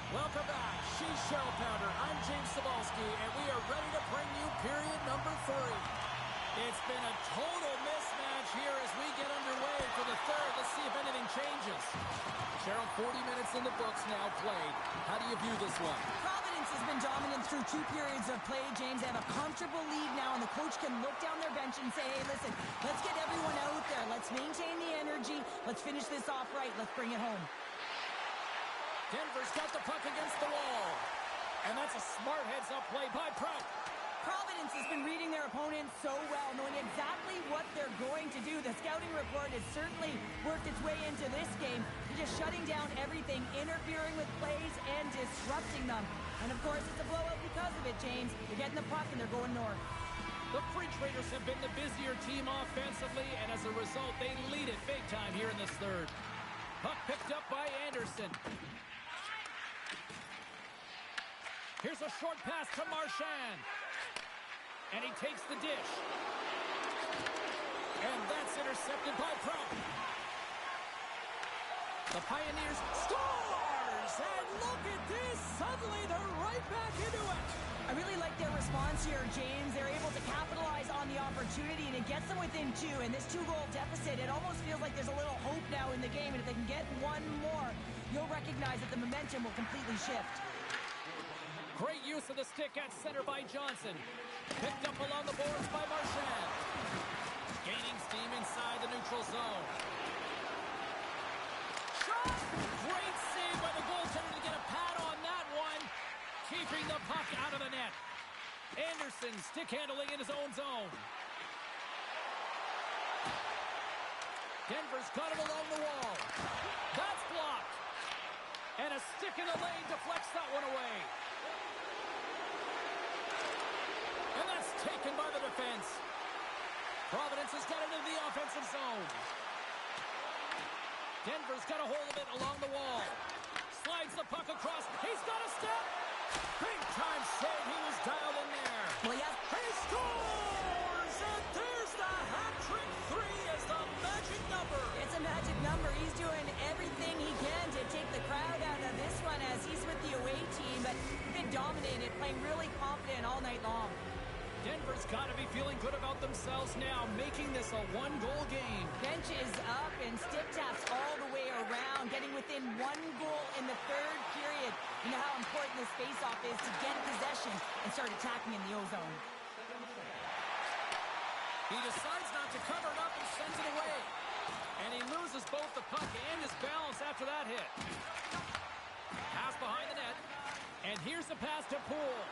Welcome back. She's Cheryl Pounder. I'm James Cebulski, and we are ready to bring you period number 3. It's been a total mismatch here as we get underway for the third. Let's see if anything changes. Cheryl, 40 minutes in the books now played. How do you view this one? Providence has been dominant through 2 periods of play, James. They have a comfortable lead now, and the coach can look down their bench and say, hey, listen, let's get everyone out there. Let's maintain the energy. Let's finish this off right. Let's bring it home. Denver's got the puck against the wall. And that's a smart heads-up play by Prout. Providence has been reading their opponents so well, knowing exactly what they're going to do. The scouting report has certainly worked its way into this game. They're just shutting down everything, interfering with plays, and disrupting them. And, of course, it's a blowout because of it, James. They're getting the puck, and they're going north. The Fridge Raiders have been the busier team offensively, and as a result, they lead it big time here in this third. Puck picked up by Anderson. Here's a short pass to Marchand. And he takes the dish. And that's intercepted by Prout. The Pioneers scores! And look at this! Suddenly they're right back into it! I really like their response here, James. They're able to capitalize on the opportunity, and it gets them within 2. And this 2-goal deficit, it almost feels like there's a little hope now in the game. And if they can get one more, you'll recognize that the momentum will completely shift. Great use of the stick at center by Johnson. Picked up along the boards by Marchand. Gaining steam inside the neutral zone. Shot! Great save by the goaltender to get a pad on that one. Keeping the puck out of the net. Anderson stick handling in his own zone. Denver's got it along the wall. That's blocked. And a stick in the lane deflects that one away. And that's taken by the defense. Providence has got it into the offensive zone. Denver's got a hold of it along the wall. Slides the puck across. He's got a step. Big time save. He was dialed in there. Well, yeah. He scores! And there's the hat-trick 3 as the magic number. It's a magic number. He's doing everything he can to take the crowd out of this one as he's with the away team, but he's been dominated, playing really confident all night long. Denver's got to be feeling good about themselves now, making this a 1-goal game. Bench is up and stick taps all the way around, getting within 1 goal in the third period. You know how important this faceoff is to get possession and start attacking in the O-zone. He decides not to cover it up and sends it away. And he loses both the puck and his balance after that hit. Pass behind the net. And here's the pass to Poole.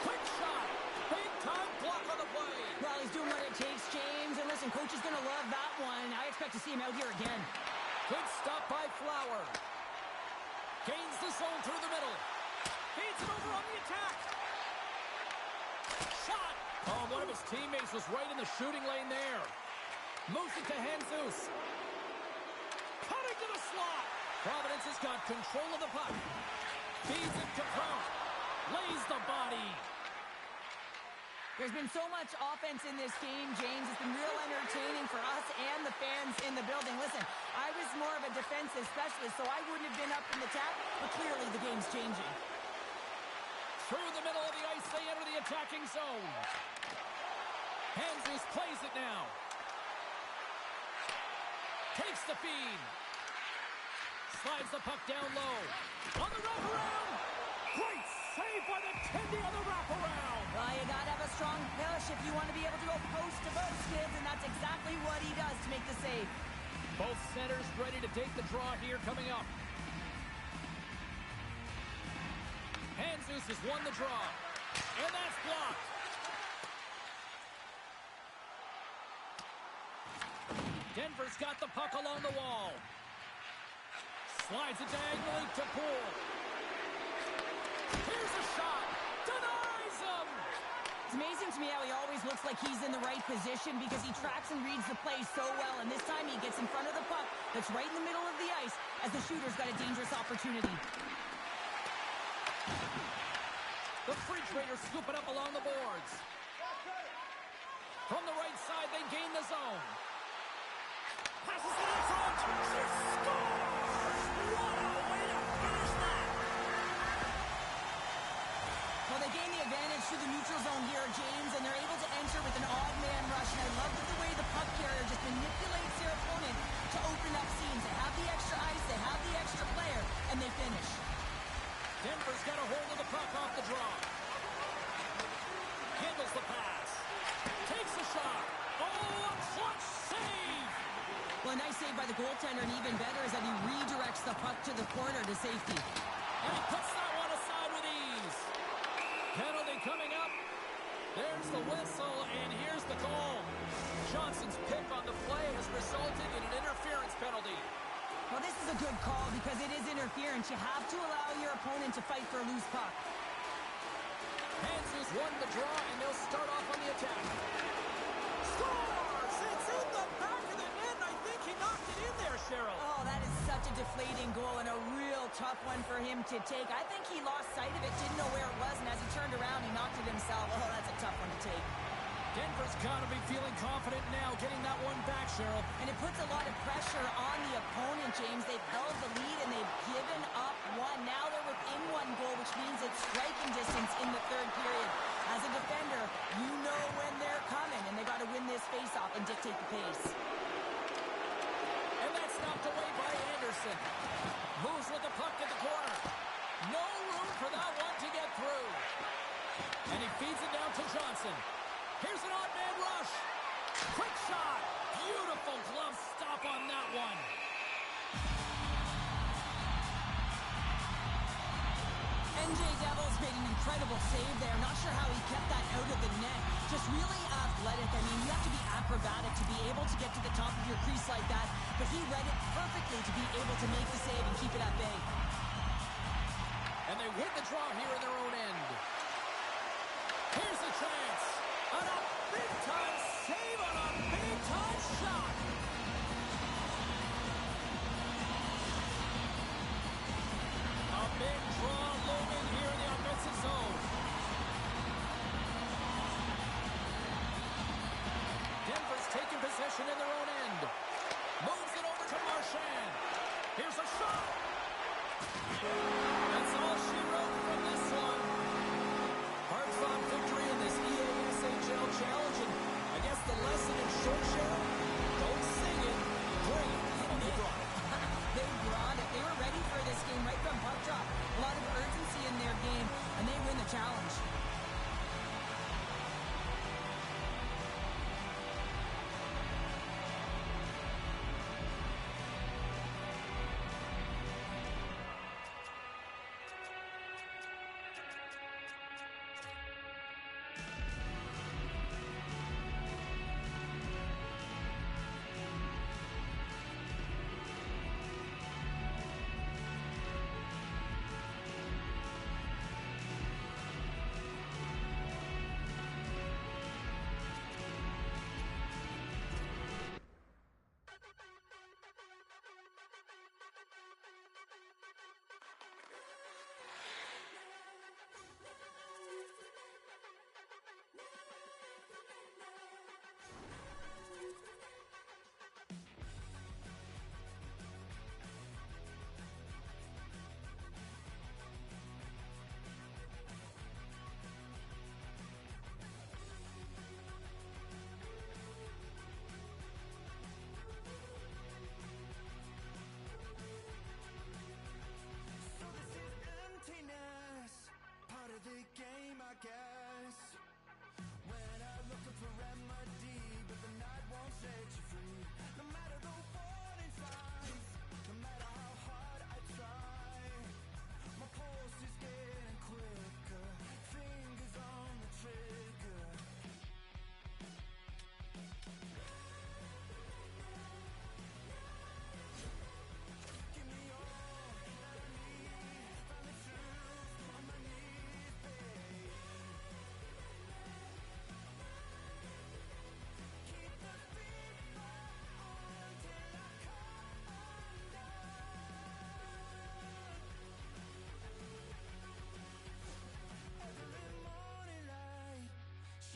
Quick shot. Big time block on the play. Well, he's doing what it takes, James. And listen, coach is going to love that one. I expect to see him out here again. Good stop by Flower. Gains the zone through the middle. Feeds it over on the attack. Shot. Oh, one of his teammates was right in the shooting lane there. Moves it to Jesus. Cutting to the slot. Providence has got control of the puck. Feeds it to Prout. Lays the body. There's been so much offense in this game, James. It's been real entertaining for us and the fans in the building. Listen, I was more of a defensive specialist, so I wouldn't have been up in the tap, but clearly the game's changing. Through the middle of the ice, they enter the attacking zone. Jesus plays it now. Takes the feed. Slides the puck down low. On the wraparound. Great save by the Tendy on the wraparound. Well, you got to have a strong push if you want to be able to go post to post, kids, and that's exactly what he does to make the save. Both centers ready to take the draw here coming up. Jesus has won the draw. And that's blocked. Denver's got the puck along the wall. Slides it diagonally to Poole. Here's a shot. Denies him. It's amazing to me how he always looks like he's in the right position because he tracks and reads the play so well. And this time he gets in front of the puck that's right in the middle of the ice as the shooter's got a dangerous opportunity. The Refrigerators scoop it up along the boards. From the right side, they gain the zone. Passes it in front. She scores! What a way to finish that! Well, they gain the advantage through the neutral zone here, James, and they're able to enter with an odd man rush. And I love the way the puck carrier just manipulates their opponent to open up seams. They have the extra ice, they have the extra player, and they finish. Denver's got a hold of the puck off the draw. Handles the pass. Takes the shot. Oh, a clutch save! Well, a nice save by the goaltender, and even better is that he redirects the puck to the corner to safety. And he puts that one aside with ease. Penalty coming up. There's the whistle, and here's the call. Johnson's pick on the play has resulted in an interference penalty. Well, this is a good call because it is interference. You have to allow your opponent to fight for a loose puck. Jesus won the draw, and they'll start off on the attack. Scores! It's in the back of the net, and I think he knocked it in there, Cheryl. Oh, that is such a deflating goal and a real tough one for him to take. I think he lost sight of it, didn't know where it was, and as he turned around, he knocked it himself. Oh, that's a tough one to take. Denver's got to be feeling confident now, getting that one back, Cheryl. And it puts a lot of pressure on the opponent, James. They've held the lead, and they've given up one. Now they're within one goal, which means it's striking distance in the third period. As a defender, you know when they're coming, and they got to win this faceoff and dictate the pace. And that's knocked away by Anderson. Moves with the puck in the corner. No room for that one to get through. And he feeds it down to Johnson. Here's an odd man rush. Quick shot. Beautiful glove stop on that one. NJ Devils made an incredible save there. Not sure how he kept that out of the net. Just really athletic. I mean, you have to be acrobatic to be able to get to the top of your crease like that. But he read it perfectly to be able to make the save and keep it at bay. And they win the draw here in their own end. Here's a chance. On a big-time save on a big-time shot. A big draw looming here in the offensive zone. Denver's taking possession in their own end. Moves it over to Marchand. Here's a shot. That's all she wrote from this one. Hard-fought victory in this EASHL challenge, and I guess the lesson in short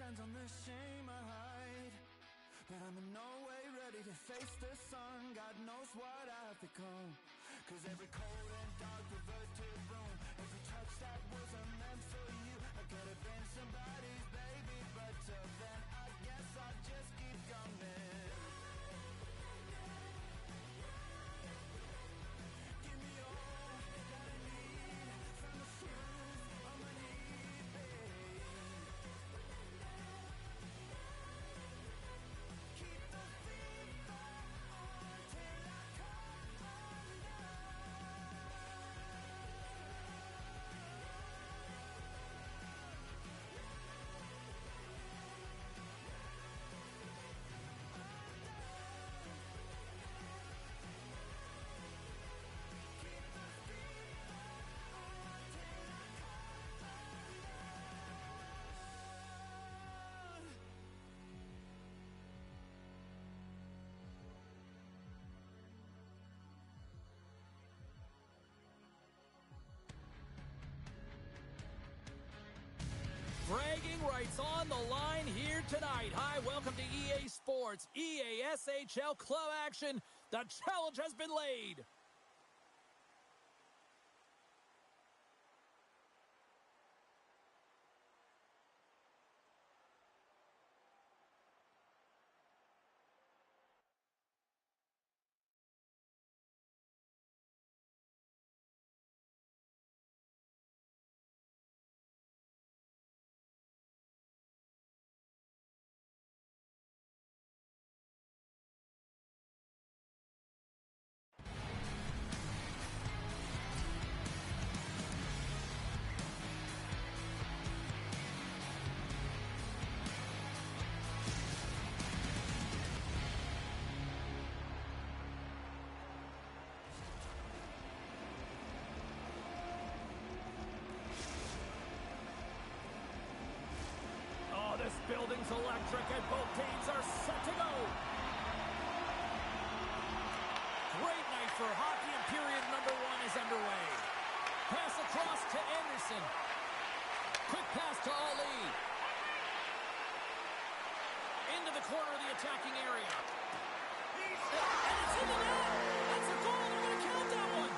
hands on the shame I hide, but I'm in no way ready to face the sun. God knows what I've become, 'cause every cold and dark perverted room, every touch that wasn't meant for you, I could have been somebody's baby, but till then I guess I'll just keep coming. Give me all that I need from the shoes on my knees, babe. Keep the fever on till I come Bragging rights on the line here tonight. Hi, welcome to EA Sports, EA SHL Club Action. The challenge has been laid. Oh, this building's electric and both teams are set to go. Great night for hockey, and period number one is underway. Pass across to Anderson. Quick pass to Ali. Into the corner of the attacking area. And it's in the net. That's a goal. They're going to count that one.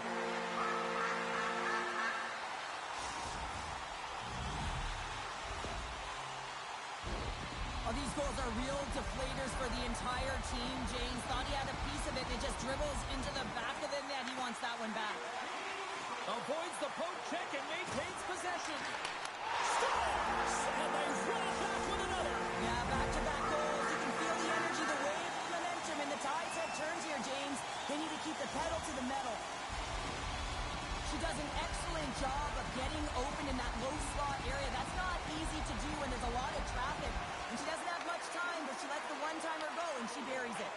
Oh, these goals are real deflators for the entire team. James thought he had a piece of it. It just dribbles into the back of the net. He wants that one back. Avoids the poke check and maintains possession. Scores! And they run it back with another. Yeah, back-to-back goals. You can feel the energy, the wave, the momentum, and the tides have turned here, James. They need to keep the pedal to the metal. She does an excellent job of getting open in that low slot area. That's not easy to do when there's a lot of traffic. And she doesn't have much time, but she lets the one-timer go, and she buries it.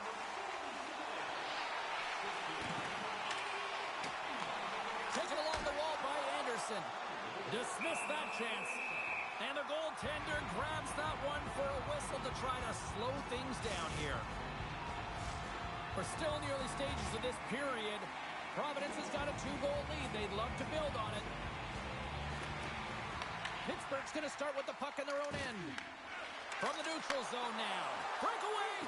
Taken along the wall by Anderson. Dismissed that chance. And the goaltender grabs that one for a whistle to try to slow things down here. We're still in the early stages of this period. Providence has got a 2-goal lead. They'd love to build on it. Pittsburgh's going to start with the puck in their own end. From the neutral zone now. Breakaway.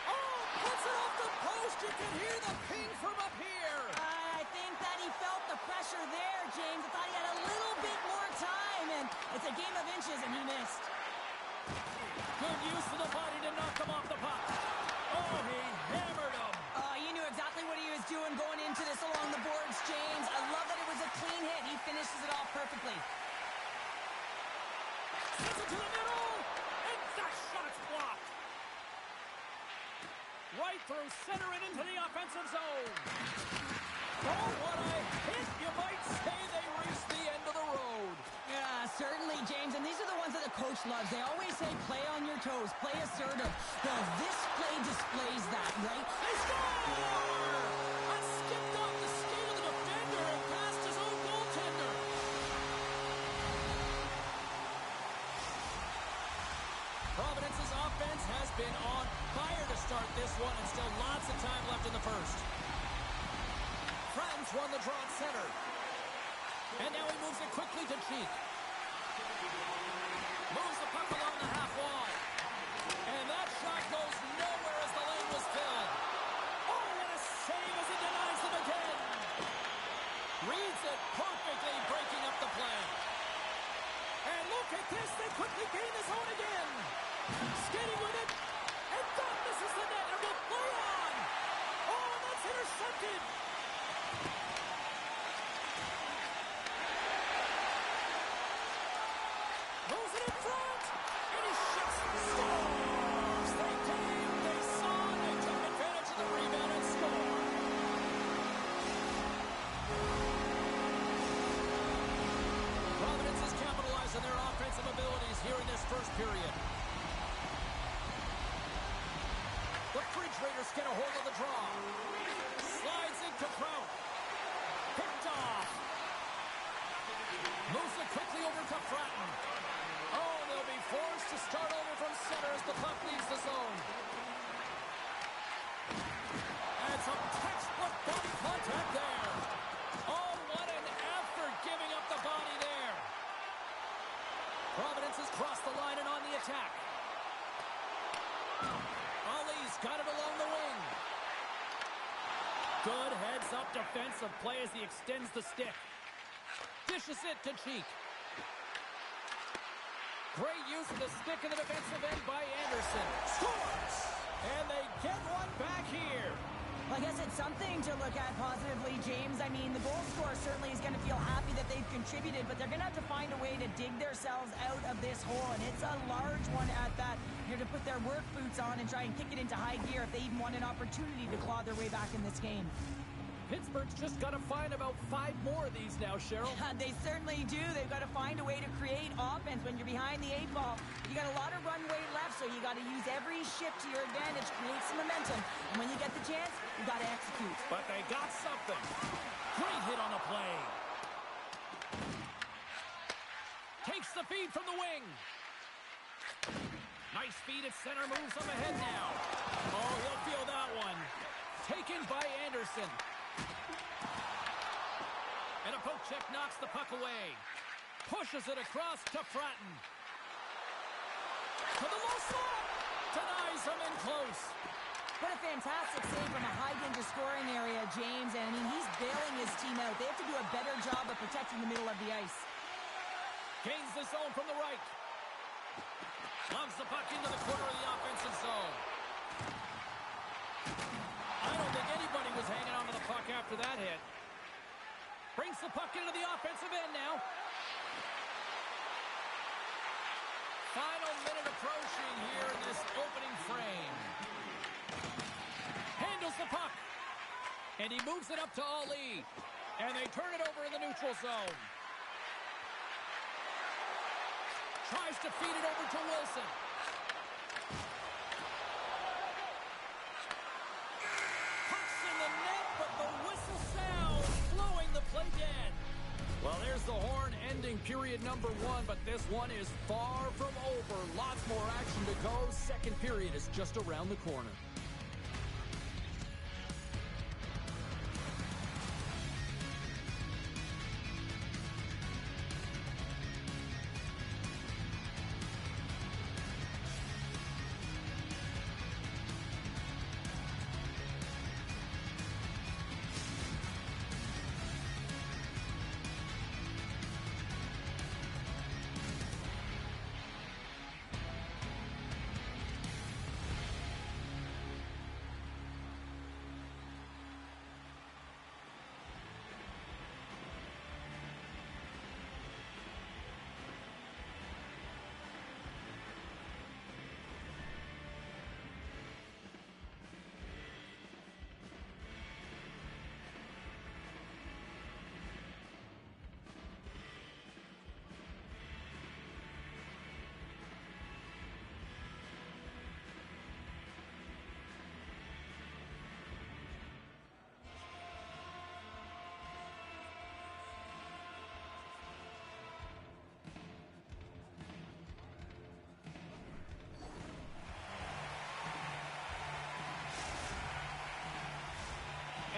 Oh, puts it off the post. You can hear the ping from up here. I think that he felt the pressure there, James. I thought he had a little bit more time, and it's a game of inches, and he missed. Good use of the body to knock him off the puck. Oh, he hammered him. He knew exactly what he was doing going into this along the boards, James. I love that it was a clean hit. He finishes it off perfectly. Sends it to the middle, and that shot's blocked. Right through center and into the offensive zone. Oh, what a hit. You might say they reached the end of the road. Yeah, certainly, James. And these are the ones that the coach loves. They always say, play on your toes, play assertive. Well, this play displays that, right? They score! I skipped off the skate of the defender and past his own goaltender. Providence's offense has been on fire to start this one, and still lots of time left in the first. Friends won the draw at center. And now he moves it quickly to Cheek. Moves the puck along the half wall. Refrigerators get a hold of the draw. Slides into Prout. Picked off. Moves it quickly over to Fratton. Oh, they'll be forced to start over from center as the puck leaves the zone. And some textbook body contact there. Oh, what an effort giving up the body there. Providence has crossed the line and on the attack. Ollie's got it along the wing. Good heads-up defensive play as he extends the stick. Dishes it to Cheek. Great use of the stick in the defensive end by Anderson. Scores! And they get one back here. Well, I guess it's something to look at positively, James. I mean, the goal scorer certainly is going to feel happy that they've contributed, but they're going to have to find a way to dig themselves out of this hole, and it's a large one at that. They're to put their work boots on and try and kick it into high gear if they even want an opportunity to claw their way back in this game. Pittsburgh's just got to find about 5 more of these now, Cheryl. They certainly do. They've got to find a way to create offense when you're behind the 8 ball. You got a lot of runway left, so you got to use every shift to your advantage, create some momentum. And when you get the chance, you got to execute. But they got something. Great hit on the play. Takes the feed from the wing. Nice feed at center, moves them ahead now. Oh, he'll feel that one. Taken by Anderson. And a poke check knocks the puck away. Pushes it across to Fratton. To the low slot. Denies him in close. What a fantastic save from a high-danger scoring area, James. And, I mean, he's bailing his team out. They have to do a better job of protecting the middle of the ice. Gains the zone from the right. Loves the puck into the corner of the offensive zone. I don't think anybody was hanging on to the puck after that hit. Brings the puck into the offensive end now. Final minute approaching here in this opening frame. Handles the puck. And he moves it up to Ali. And they turn it over in the neutral zone. Tries to feed it over to Wilson. Pucks in the net, but the whistle sounds, blowing the play dead. Well, there's the horn ending period number 1, but this one is far from over. Lots more action to go. Second period is just around the corner.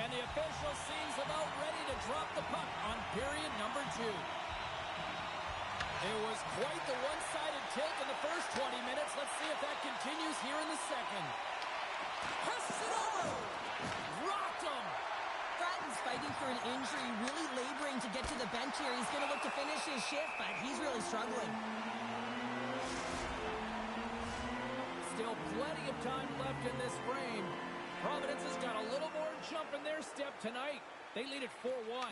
And the official seems about ready to drop the puck on period number 2. It was quite the one-sided tilt in the first 20 minutes. Let's see if that continues here in the second. Passes it over! Rocked him! Fratton's fighting for an injury, really laboring to get to the bench here. He's going to look to finish his shift, but he's really struggling. Still plenty of time left in this frame. Providence has got a little more jump in their step tonight. They lead at 4-1.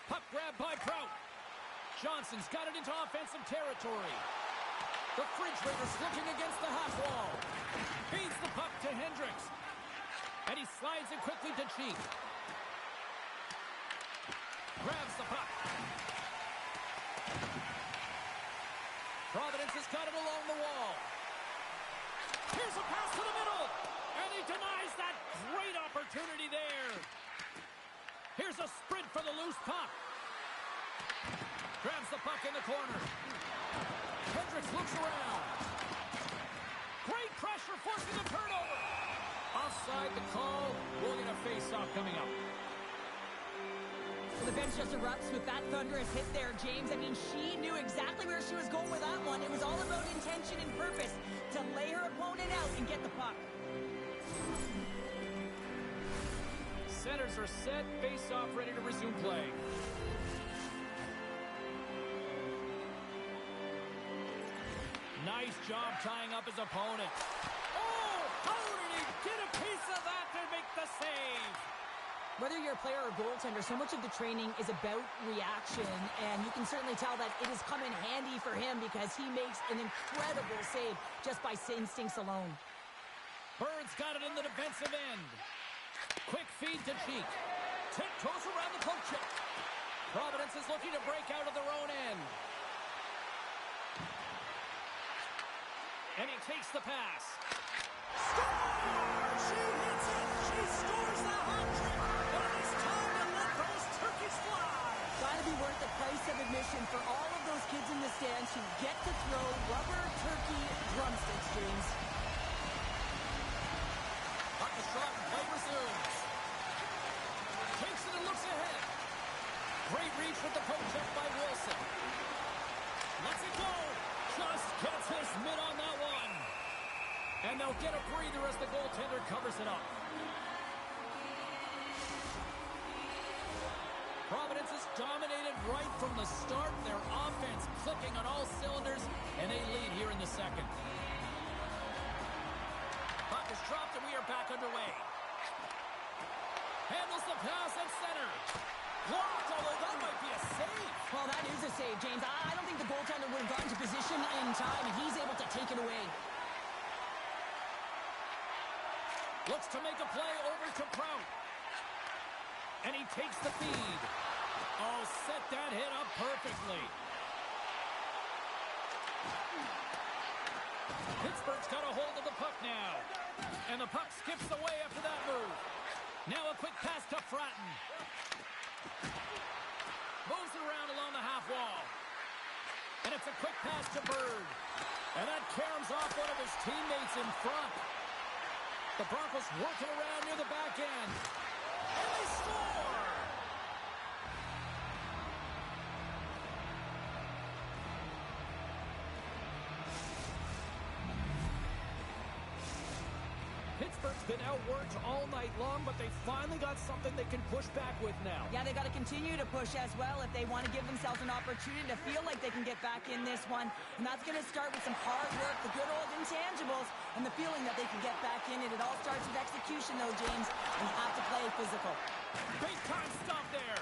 Puck grab by Prout. Johnson's got it into offensive territory. The Refrigerators looking against the half wall. Feeds the puck to Hendricks. And he slides it quickly to Cheek. Grabs the puck. Providence has got it along the wall. Here's a pass to the middle. And he denies that great opportunity there. Here's a sprint for the loose puck. Grabs the puck in the corner. Hendricks looks around. Great pressure forcing the turnover. Offside the call. We'll get a face-off coming up. Well, the bench just erupts with that thunderous hit there, James. I mean, she knew exactly where she was going with that one. It was all about intention and purpose to lay her opponent out and get the puck. Centers are set. Face-off ready to resume play. Nice job tying up his opponent. Oh, how did he get a piece of that to make the save? Whether you're a player or goaltender, so much of the training is about reaction, and you can certainly tell that it has come in handy for him because he makes an incredible save just by instincts alone. Bird's got it in the defensive end. Quick feed to Cheek. Tiptoes around the poke check. Providence is looking to break out of their own end. And he takes the pass. Score! She hits it! She scores the hat trick! And it's time to let those turkeys fly! Gotta be worth the price of admission for all of those kids in the stands who get to throw rubber turkey drumsticks, James. Puck is shot and play resumes. Takes it and looks ahead. Great reach with the poke check by Wilson. Lets it go. Just gets his mitt on that one. And they'll get a breather as the goaltender covers it up. Providence is dominated right from the start. Their offense clicking on all cylinders, and they lead here in the second. Puck is dropped, and we are back underway. Handles the pass at center. Blocked, although that might be a save. Well, that is a save, James. I don't think the goaltender would have gotten to position in time, and he's able to take it away. Looks to make a play over to Prout. And he takes the feed. Oh, set that hit up perfectly. Pittsburgh's got a hold of the puck now. And the puck skips away after that move. Now a quick pass to Fratton. Moves it around along the half wall. And it's a quick pass to Bird. And that caroms off one of his teammates in front. The Broncos working around near the back end. And they score! Pittsburgh's been outworked all night long, but they finally got something they can push back with now. Yeah, they got to continue to push as well if they want to give themselves an opportunity to feel like they can get back in this one. And that's going to start with some hard work, the good old intangibles, and the feeling that they can get back in it. It all starts with execution, though, James, and you have to play physical. Big time stop there.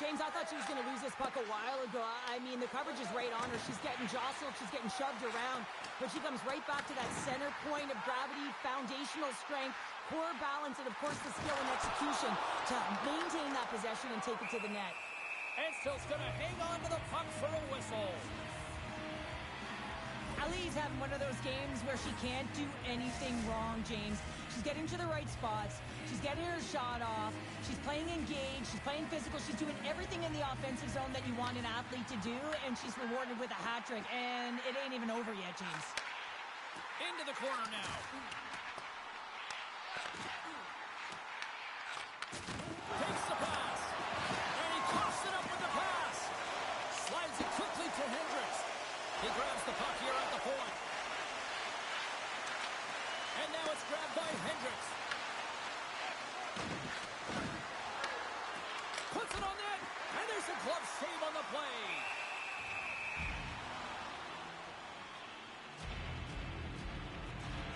James, I thought she was going to lose this puck a while ago. I mean, the coverage is right on her. She's getting jostled. She's getting shoved around. But she comes right back to that center point of gravity, foundational strength, core balance, and, of course, the skill and execution to maintain that possession and take it to the net. And still's going to hang on to the puck for a whistle. Ali's having one of those games where she can't do anything wrong, James. She's getting to the right spots. She's getting her shot off. She's playing engaged. She's playing physical. She's doing everything in the offensive zone that you want an athlete to do, and she's rewarded with a hat trick. And it ain't even over yet, James. Into the corner now. Takes the pass. And he coughs it up with the pass. Slides it quickly to Hendricks. He grabs the puck here at the point. And now it's grabbed by Hendricks. Puts it on net. And there's a glove save on the play.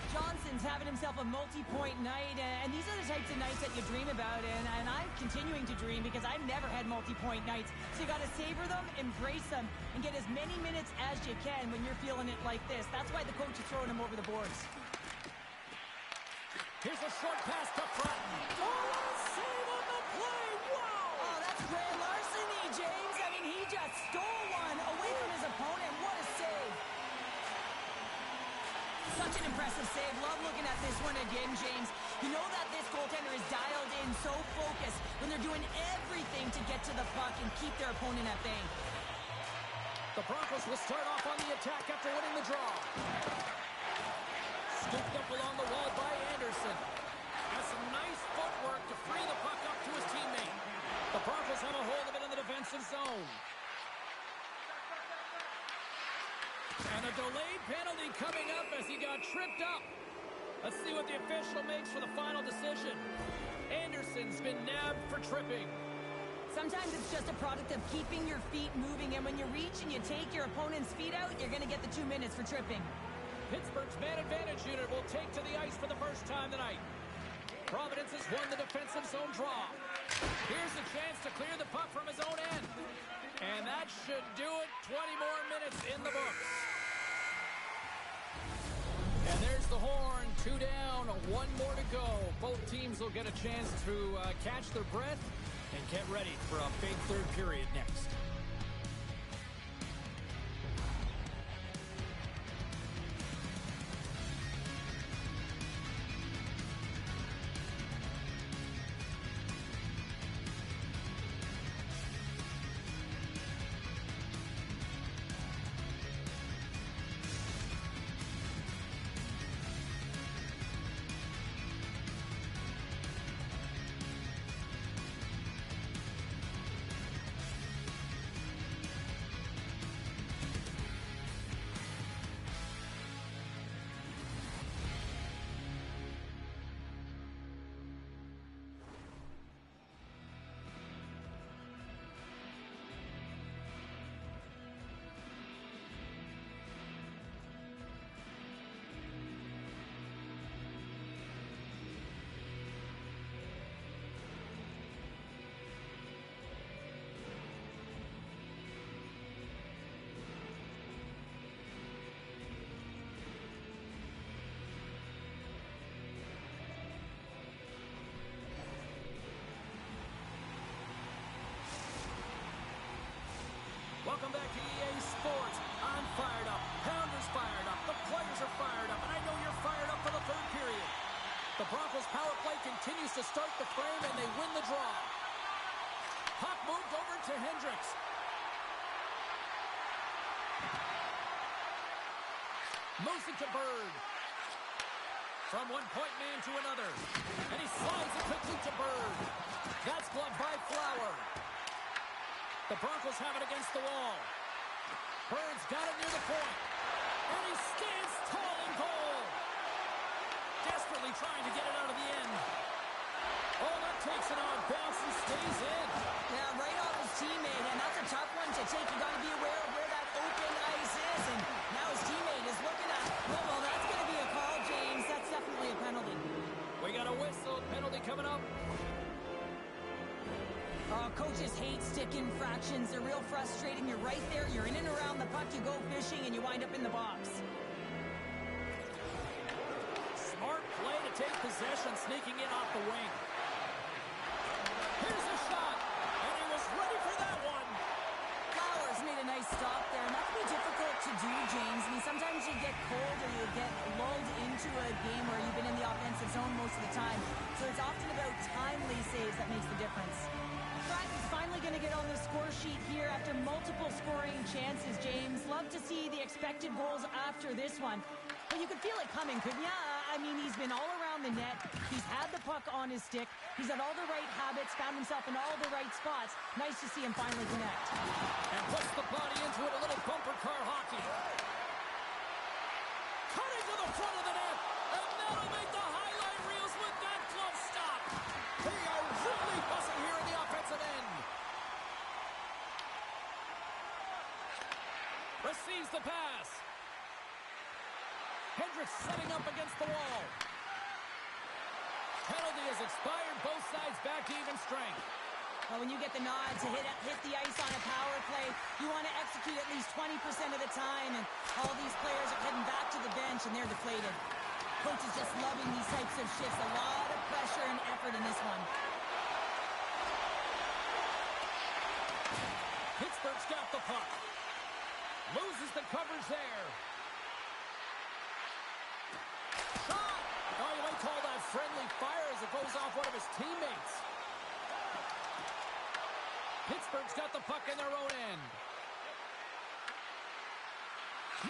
Johnson's having himself a multi-point night, and these are the types of nights that you dream about, and I'm continuing to dream because I've never had multi-point nights. So you got to savor them, embrace them, and get as many minutes as you can when you're feeling it like this. That's why the coach is throwing them over the boards. Here's a short pass to Fratton. Oh, what a save on the play! Wow! Oh, that's grand larceny, James. I mean, he just stole one away from his opponent. What a save. Such an impressive impressive save. Love looking at this one again, James. You know that this goaltender is dialed in, so focused when they're doing everything to get to the puck and keep their opponent at bay. The Broncos will start off on the attack after winning the draw. Scooped up along the wall by Anderson. Has some nice footwork to free the puck up to his teammate. The Broncos have a hold of it in the defensive zone. And a delayed penalty coming up as he got tripped up. Let's see what the official makes for the final decision. Anderson's been nabbed for tripping. Sometimes it's just a product of keeping your feet moving, and when you reach and you take your opponent's feet out, you're going to get the 2 minutes for tripping. Pittsburgh's man advantage unit will take to the ice for the first time tonight. Providence has won the defensive zone draw. Here's a chance to clear the puck from his own end. And that should do it. 20 more minutes in the books. And there's the horn. 2 down, 1 more to go. Both teams will get a chance to catch their breath and get ready for a big third period next. Welcome back to EA Sports. I'm fired up. Pounder's fired up. The players are fired up. And I know you're fired up for the third period. The Broncos power play continues to start the frame, and they win the draw. Puck moved over to Hendricks. Moves it to Bird. From one point man to another. And he slides it quickly to Bird. That's gloved by Flower. The Broncos have it against the wall. Bird's got it near the point. And he stands tall in goal. Desperately trying to get it out of the end. Oh, that takes it on. Bounce and stays in. Yeah, right off his teammate, and that's a tough one to take. You got to be aware of where that open ice is. And now his teammate is looking at, well, that's going to be a call, James. That's definitely a penalty. We got a whistle. Penalty coming up. Coaches hate stick infractions. They're real frustrating. You're right there. You're in and around the puck. You go fishing, and you wind up in the box. Smart play to take possession, sneaking in off the wing. Here's a shot, and he was ready for that one. Flowers made a nice stop there, and that can be difficult to do, James. I mean, sometimes you get cold or you get lulled into a game where you've been in the offensive zone most of the time. So it's often about timely saves that makes the difference. Friars is finally going to get on the score sheet here after multiple scoring chances, James. Love to see the expected goals after this one. But you could feel it coming, couldn't you? I mean, he's been all around the net. He's had the puck on his stick. He's had all the right habits, found himself in all the right spots. Nice to see him finally connect. And puts the body into it, a little bumper car hockey. Cutting to the front of the net. And that'll make the highlight reels with that glove stop. They are really buzzing here in the offensive end. Receives the pass. Hendricks setting up against the wall. Penalty has expired. Both sides back to even strength. Well, when you get the nod to hit the ice on a power play, you want to execute at least 20% of the time, and all these players are heading back to the bench, and they're deflated. Coach is just loving these types of shifts. A lot of pressure and effort in this one. Pittsburgh's got the puck. Loses the coverage there. as it goes off one of his teammates. Pittsburgh's got the puck in their own end.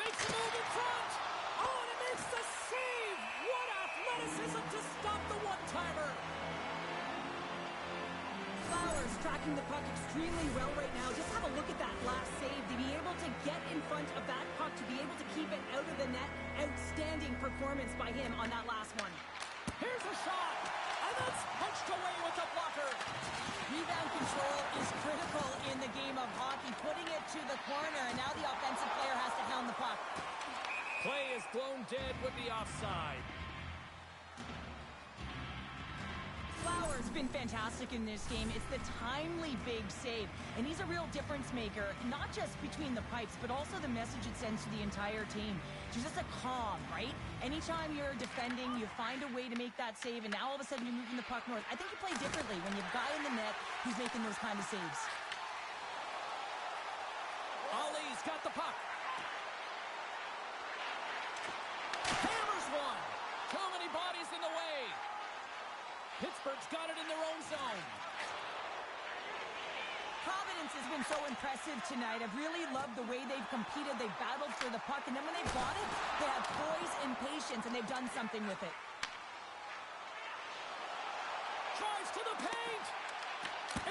Makes a move in front. Oh, and it makes the save. What athleticism to stop the one-timer. Flowers tracking the puck extremely well right now. Just have a look at that last save. To be able to get in front of that puck, to be able to keep it out of the net. Outstanding performance by him on that last one. Here's a shot, and that's punched away with a blocker. Rebound control is critical in the game of hockey. Putting it to the corner, and now the offensive player has to hound the puck. Play is blown dead with the offside. Flowers been fantastic in this game. It's the timely big save, and he's a real difference maker, not just between the pipes, but also the message it sends to the entire team. It's just a calm, right? Anytime you're defending, you find a way to make that save, and now all of a sudden you're moving the puck north. I think you play differently when you've a guy in the net who's making those kind of saves. Ollie's got the puck. Hammers one. Too many bodies in the way. Pittsburgh's got it in their own zone. Providence has been so impressive tonight. I've really loved the way they've competed. They've battled for the puck, and then when they've got it, they have poise and patience, and they've done something with it. Drives to the paint.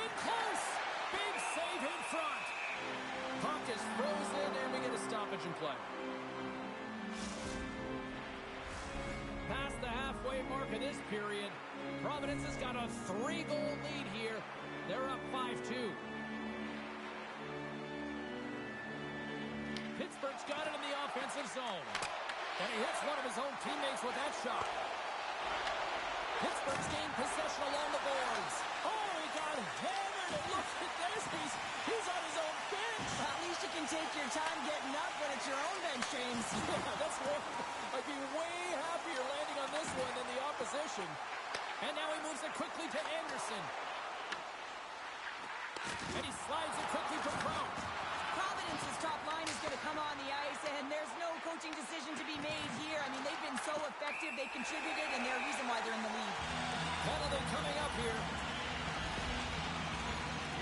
In close. Big save in front. Puck is frozen, and we get a stoppage in play. Past the halfway mark of this period, Providence has got a 3-goal lead here. They're up 5-2. Pittsburgh's got it in the offensive zone. And he hits one of his own teammates with that shot. Pittsburgh's gained possession along the boards. Oh, he got hammered. And look at this. He's on his own bench. Well, at least you can take your time getting up when it's your own bench, James. Yeah, that's one. I'd be way happier landing on this one than the opposition. And now he moves it quickly to Anderson. And he slides it quickly to Brown. Providence's top line is going to come on the ice, and there's no coaching decision to be made here. I mean, they've been so effective. They contributed, and they're the reason why they're in the lead. Penalty coming up here.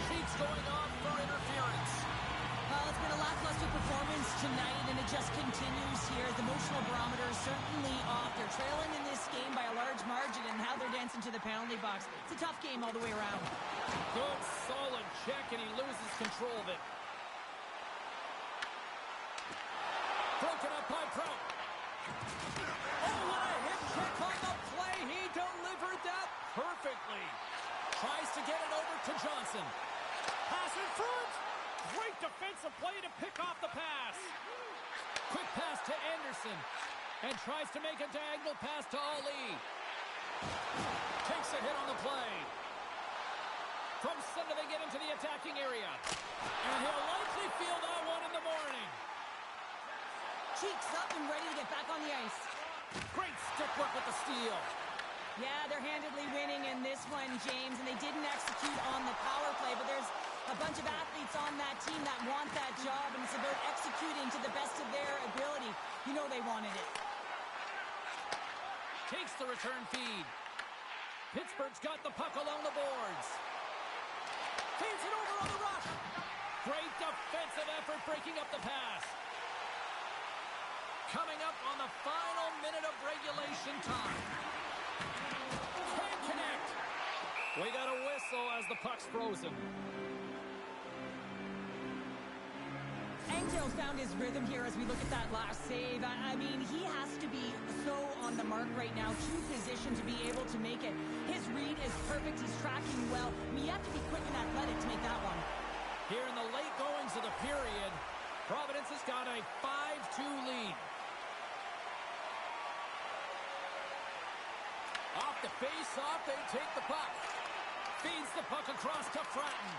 Sheets going off for interference. Well, it's been a lackluster performance tonight, and it just continues here. The emotional barometer is certainly off. They're trailing in this game by a large margin, and how they're dancing to the penalty box. It's a tough game all the way around. Good, solid check, and he loses control of it. Broken up by Prout. Oh, what a hit kick on the play. He delivered that perfectly. Tries to get it over to Johnson. Pass in front. Great defensive play to pick off the pass. Quick pass to Anderson. And tries to make a diagonal pass to Ali. Takes a hit on the play. From center they get into the attacking area. And he'll likely feel that one in the morning. Cheeks up and ready to get back on the ice. Great stick work with the steal. Yeah, they're handedly winning in this one, James, and they didn't execute on the power play, but there's a bunch of athletes on that team that want that job, and it's about executing to the best of their ability. You know they wanted it. Takes the return feed. Pittsburgh's got the puck along the boards. Feeds it over on the rush. Great defensive effort breaking up the pass. Coming up on the final minute of regulation time. Can't connect. We got a whistle as the puck's frozen. Angels found his rhythm here as we look at that last save. I mean, he has to be so on the mark right now, true position to be able to make it. His read is perfect. He's tracking well. I mean, you have to be quick and athletic to make that one. Here in the late goings of the period, Providence has got a 5-2 lead. Off the face-off, they take the puck. Feeds the puck across to Fratton.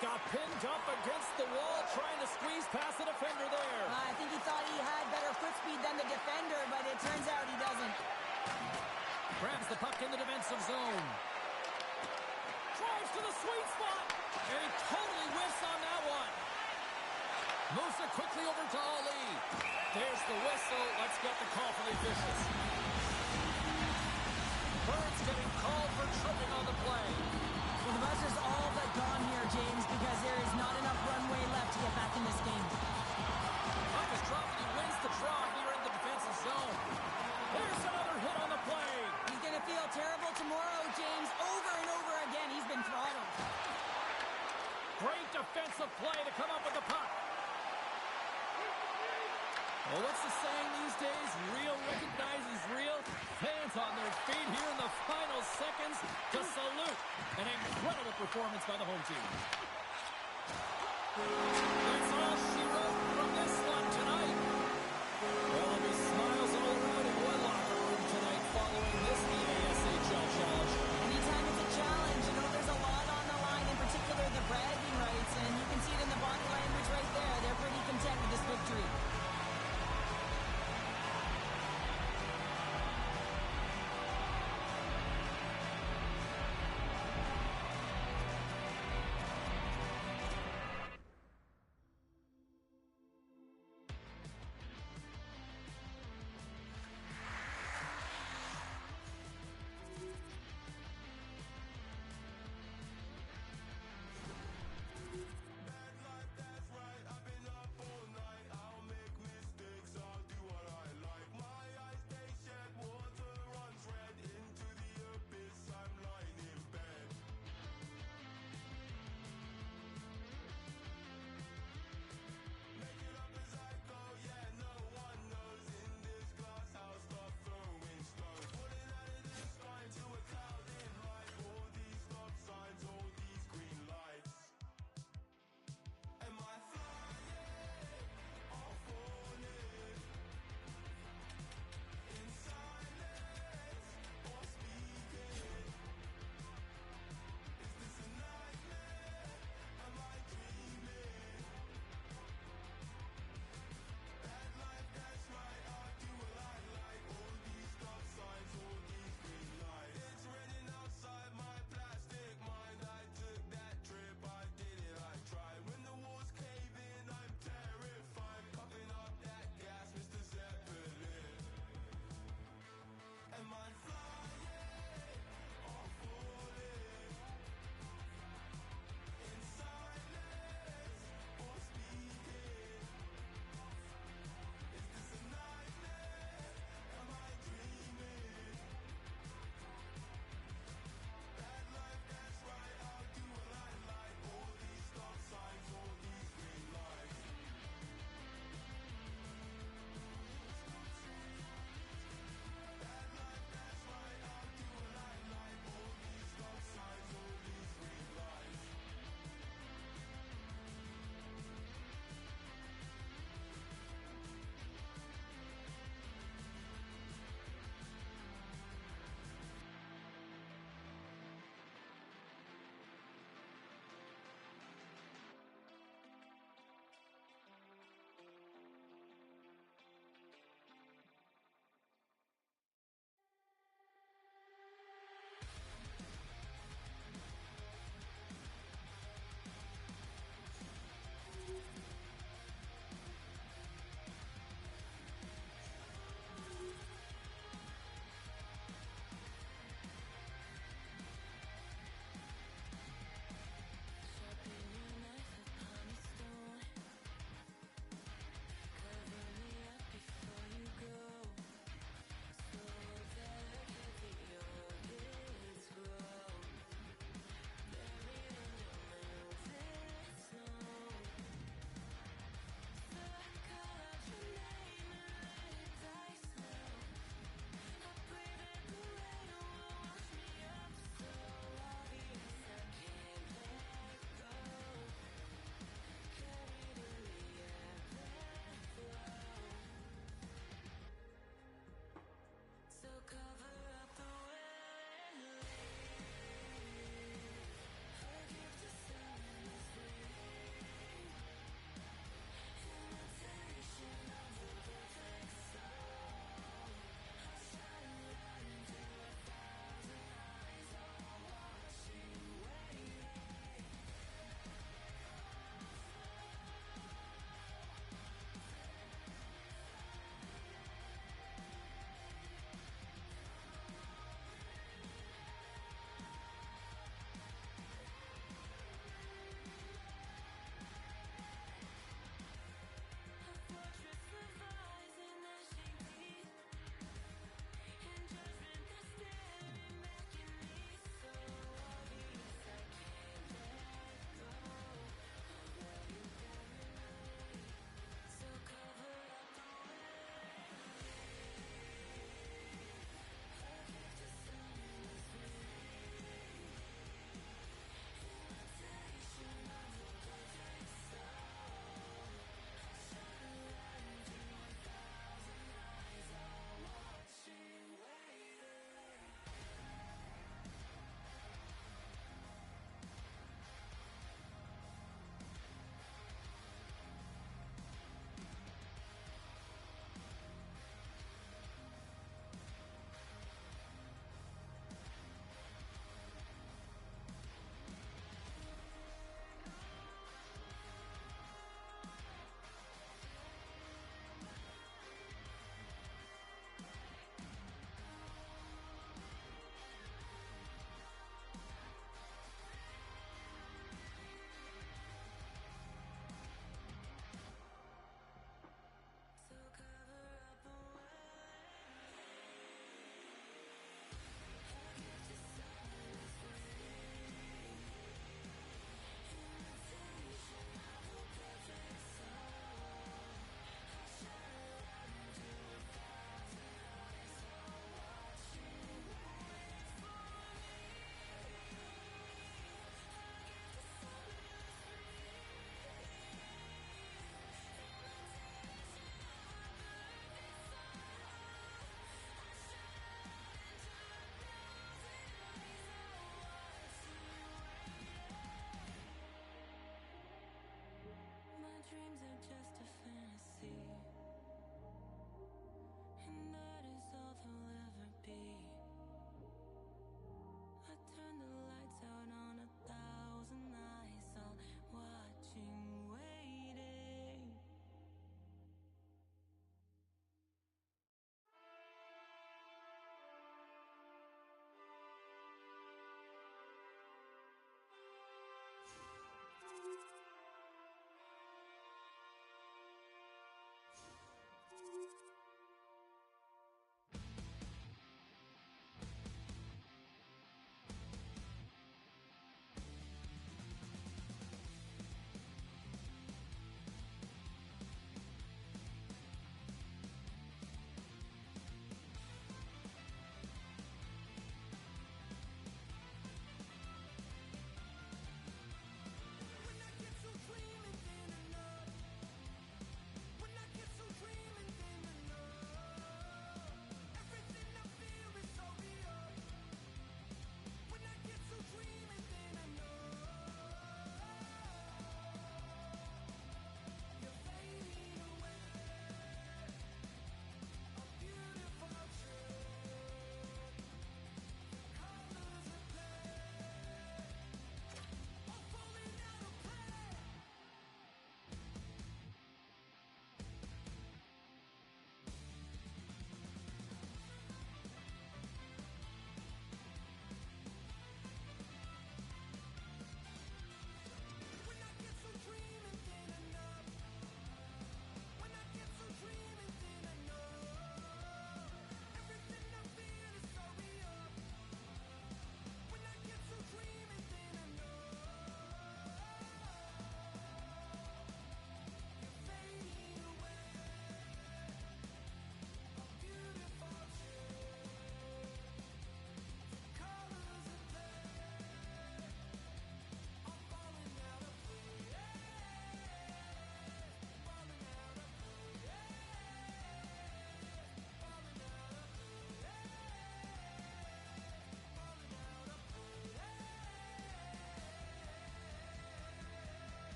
Got pinned up against the wall, trying to squeeze past the defender there. I think he thought he had better foot speed than the defender, but it turns out he doesn't. Grabs the puck in the defensive zone. Drives to the sweet spot. And he totally whiffs on that one. Moves it quickly over to Ali. There's the whistle. Let's get the call from the officials. their feet here in the final seconds to salute an incredible performance by the home team. That's all she wrote from this one tonight. Well, there'll be smiles all around in one locker room tonight following this EASHL challenge. Anytime it's a challenge, you know there's a lot on the line, in particular the bragging rights, and you can see it in the body language right there. They're pretty content with this victory.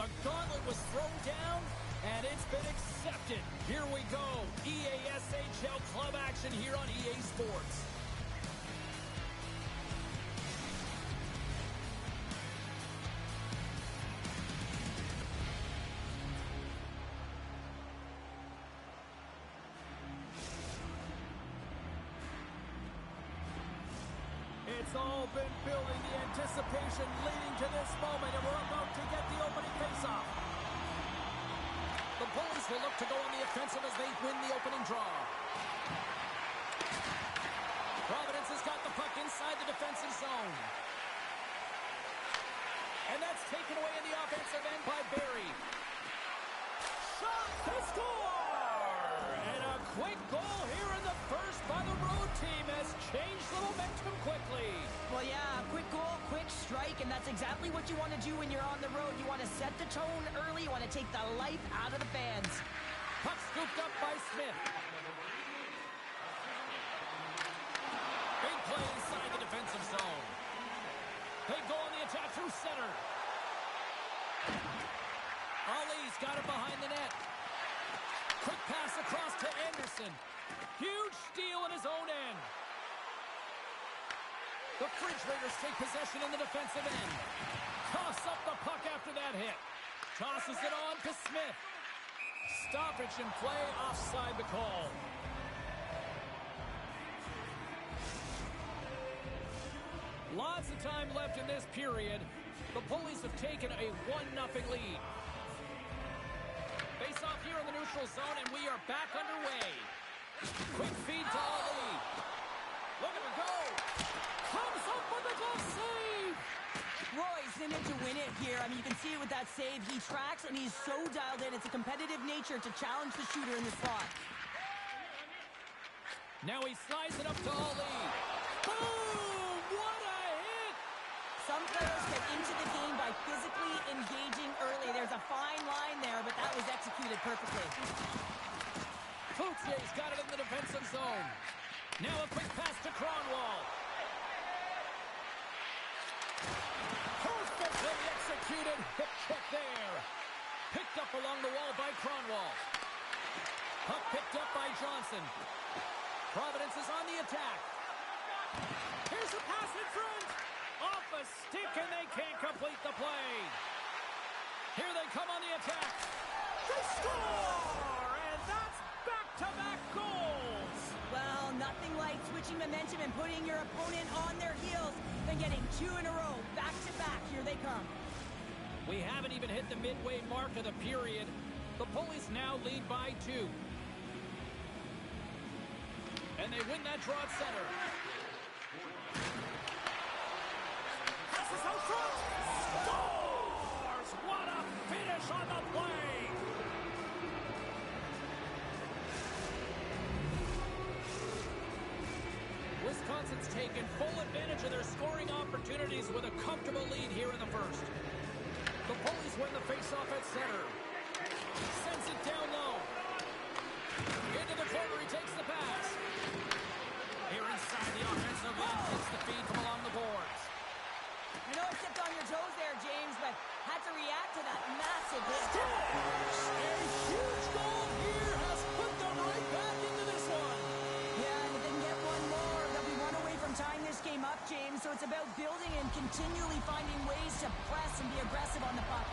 The gauntlet was thrown down, and it's been accepted. Here we go. EASHL club action here on EA Sports. It's all been building, the anticipation leading to this moment, and we're about to get the opening faceoff. The Bullies will look to go on the offensive as they win the opening draw. Providence has got the puck inside the defensive zone. And that's taken away in the offensive end by Barry. Shot to score! And a quick goal here in the first by the road team has changed the momentum quickly. Well, yeah, quick goal, quick strike, and that's exactly what you want to do when you're on the road. You want to set the tone early. You want to take the life out of the fans. Puck scooped up by Smith. Big play inside the defensive zone. They go on the attack through center. Ali's got it behind the net. Quick pass across to Anderson. Huge steal in his own end. The Refrigerators take possession in the defensive end. Toss up the puck after that hit. Tosses it on to Smith. Stoppage in play, offside the call. Lots of time left in this period. The Bullies have taken a 1-0 lead. Face off here in the neutral zone, and we are back underway. Quick feed to Ali. Look at him go. Comes up with a glove save. Roy's in it to win it here. I mean, you can see it with that save. He tracks, and he's so dialed in. It's a competitive nature to challenge the shooter in the slot. Now he slides it up to Ali. Boom! What a hit! Some players get into the game by physically engaging early. There's a fine line there, but that was executed perfectly. Cloutier's got it in the defensive zone. Now a quick pass to Cronwall. Perfectly executed. Hip check there. Picked up along the wall by Cronwall. Puck picked up by Johnson. Providence is on the attack. Here's a pass in front. Off a stick, and they can't complete the play. Here they come on the attack. They score! And that's back-to-back goals. Well, nothing like switching momentum and putting your opponent on their heels than getting two in a row, back-to-back. Here they come. We haven't even hit the midway mark of the period. The Bullies now lead by 2. And they win that draw at center. Passes out front. Scores! What a finish on the play! Wisconsin's taken full advantage of their scoring opportunities with a comfortable lead here in the first. The Bullies win the faceoff at center. Sends it down low. Into the corner, he takes the pass. Here inside the offensive end, takes the feed from along the boards. I know I stepped on your toes there, James, but had to react to that massive hit. A huge goal here has put them right back into this one. Yeah, and if they can get one more, they'll be one away from tying this game up, James. So it's about building and continually finding ways to press and be aggressive on the puck.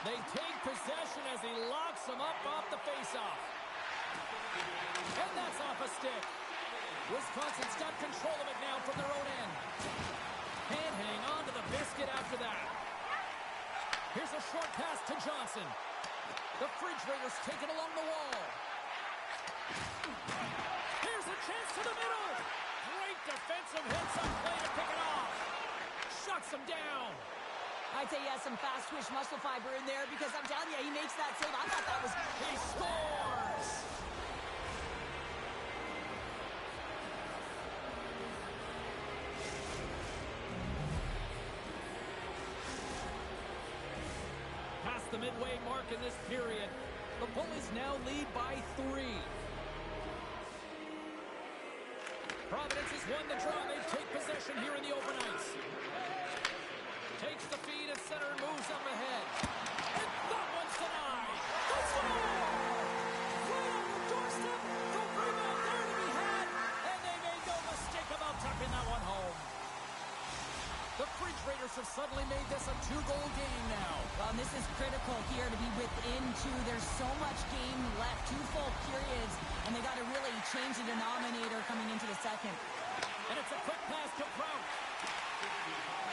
They take possession as he locks them up off the faceoff. And that's off a stick. Wisconsin's got control of it now from their own end. Can't hang on to the biscuit after that. Here's a short pass to Johnson. The Refrigerators take it along the wall. Here's a chance to the middle. Great defensive hits on play to pick it off. Shuts him down. I'd say he has some fast twitch muscle fiber in there because I'm telling you, he makes that save. I thought that was... He scores! Past the midway mark in this period, the Bullies now lead by 3. Providence has won the draw. They take possession here in the open ice. Takes the feed at center and moves up ahead. And that one's denied. They score! Right on the doorstep. The rebound there to be had. And they made no mistake about tucking that one home. The Refrigerators have suddenly made this a 2-goal game now. Well, and this is critical here to be within 2. There's so much game left, 2 full periods, and they got to really change the denominator coming into the second. And it's a quick pass to Prout.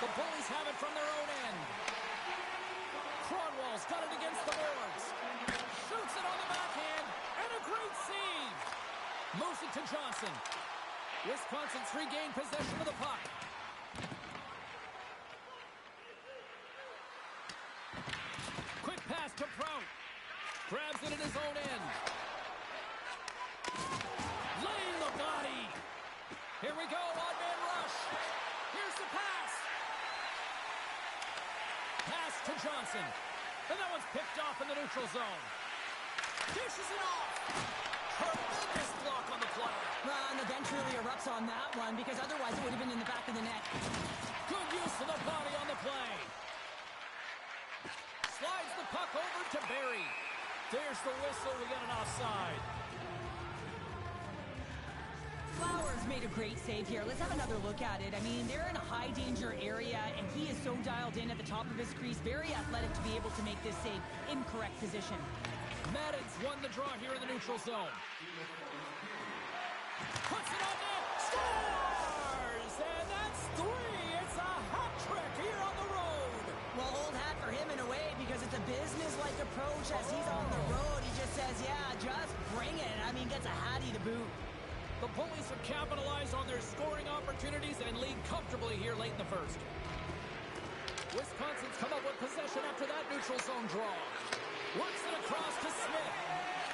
The Bullies have it from their own end. Cronwall's got it against the boards. Shoots it on the backhand, and a great save. Moves it to Johnson. Wisconsin's regained possession of the puck. Quick pass to Prout. Grabs it at his own end. Laying the body. Here we go, odd-man rush. Here's the pass. Pass to Johnson. And that one's picked off in the neutral zone. Dishes it off. Tremendous block on the play. Well, and the bench really erupts on that one because otherwise it would have been in the back of the net. Good use of the body on the play. Slides the puck over to Barry. There's the whistle. We got an offside. Flowers made a great save here. Let's have another look at it. I mean, they're in a high-danger area, and he is so dialed in at the top of his crease. Very athletic to be able to make this save in correct position. Madden's won the draw here in the neutral zone. Puts it on net. Scores! And that's 3. It's a hat trick here on the road. Well, old hat for him in a way because it's a business-like approach as he's on the road. He just says, yeah, just bring it. I mean, gets a hattie to boot. The Bullies have capitalized on their scoring opportunities and lead comfortably here late in the first. Wisconsin's come up with possession after that neutral zone draw. Works it across to Smith.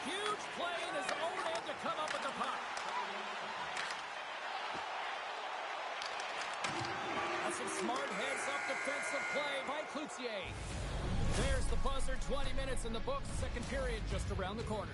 Huge play in his own end to come up with the puck. That's some smart heads-up defensive play by Cloutier. There's the buzzer, 20 minutes in the books, second period just around the corner.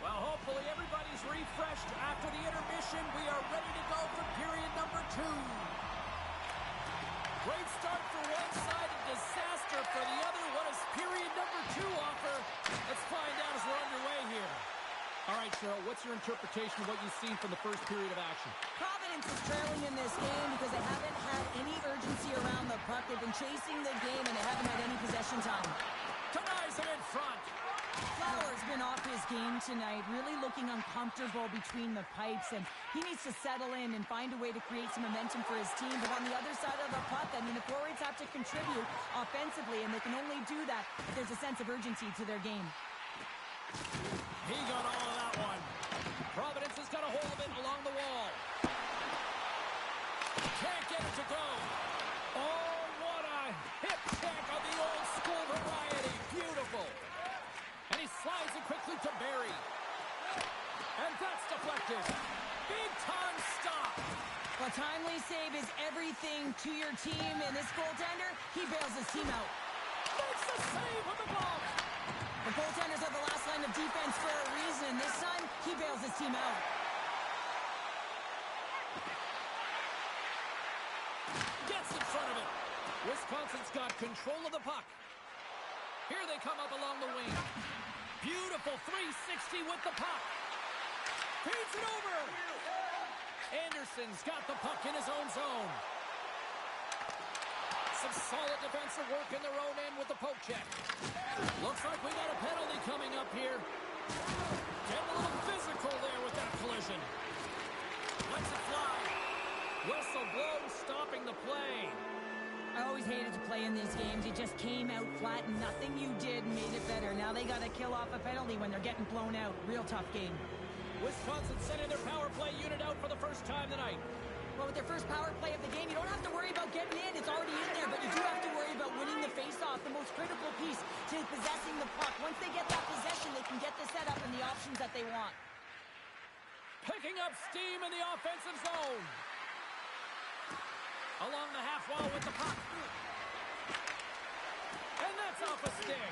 Hopefully everybody's refreshed after the intermission. We are ready to go for period number 2. Great start for one side and disaster for the other. What does period number 2 offer? Let's find out as we're underway here. All right, Cheryl, what's your interpretation of what you've seen from the first period of action? Providence is trailing in this game because they haven't had any urgency around the puck. They've been chasing the game and they haven't had any possession time. Denies him in front. Flowers been off his game tonight, really looking uncomfortable between the pipes, and he needs to settle in and find a way to create some momentum for his team. But on the other side of the puck, I mean, the forwards have to contribute offensively, and they can only do that if there's a sense of urgency to their game. He got all of that one. Providence has got a hold of it along the wall. Can't get it to go. Oh, what a hip check of the old school variety. Beautiful. And he slides it quickly to Barry. And that's deflected. Big time stop. Well, timely save is everything to your team, and this goaltender, he bails his team out. Makes the save with the glove. The goaltenders are the last line of defense for a reason. This time, he bails his team out. Gets in front of it. Wisconsin's got control of the puck. Here they come up along the wing. Beautiful 360 with the puck. Feeds it over. Anderson's got the puck in his own zone. Some solid defensive work in their own end with the poke check. Looks like we got a penalty coming up here. Getting a little physical there with that collision. Lets it fly. Whistle blows, stopping the play. I always hated to play in these games. It just came out flat. Nothing you did made it better. Now they got to kill off a penalty when they're getting blown out. Real tough game. Wisconsin sending their power play unit out for the first time tonight. Well, with their first power play of the game, you don't have to worry about getting in. It's already in there, but you do have to worry about winning the faceoff, the most critical piece to possessing the puck. Once they get that possession, they can get the setup and the options that they want. Picking up steam in the offensive zone. Along the half wall with the puck. And that's off a stick.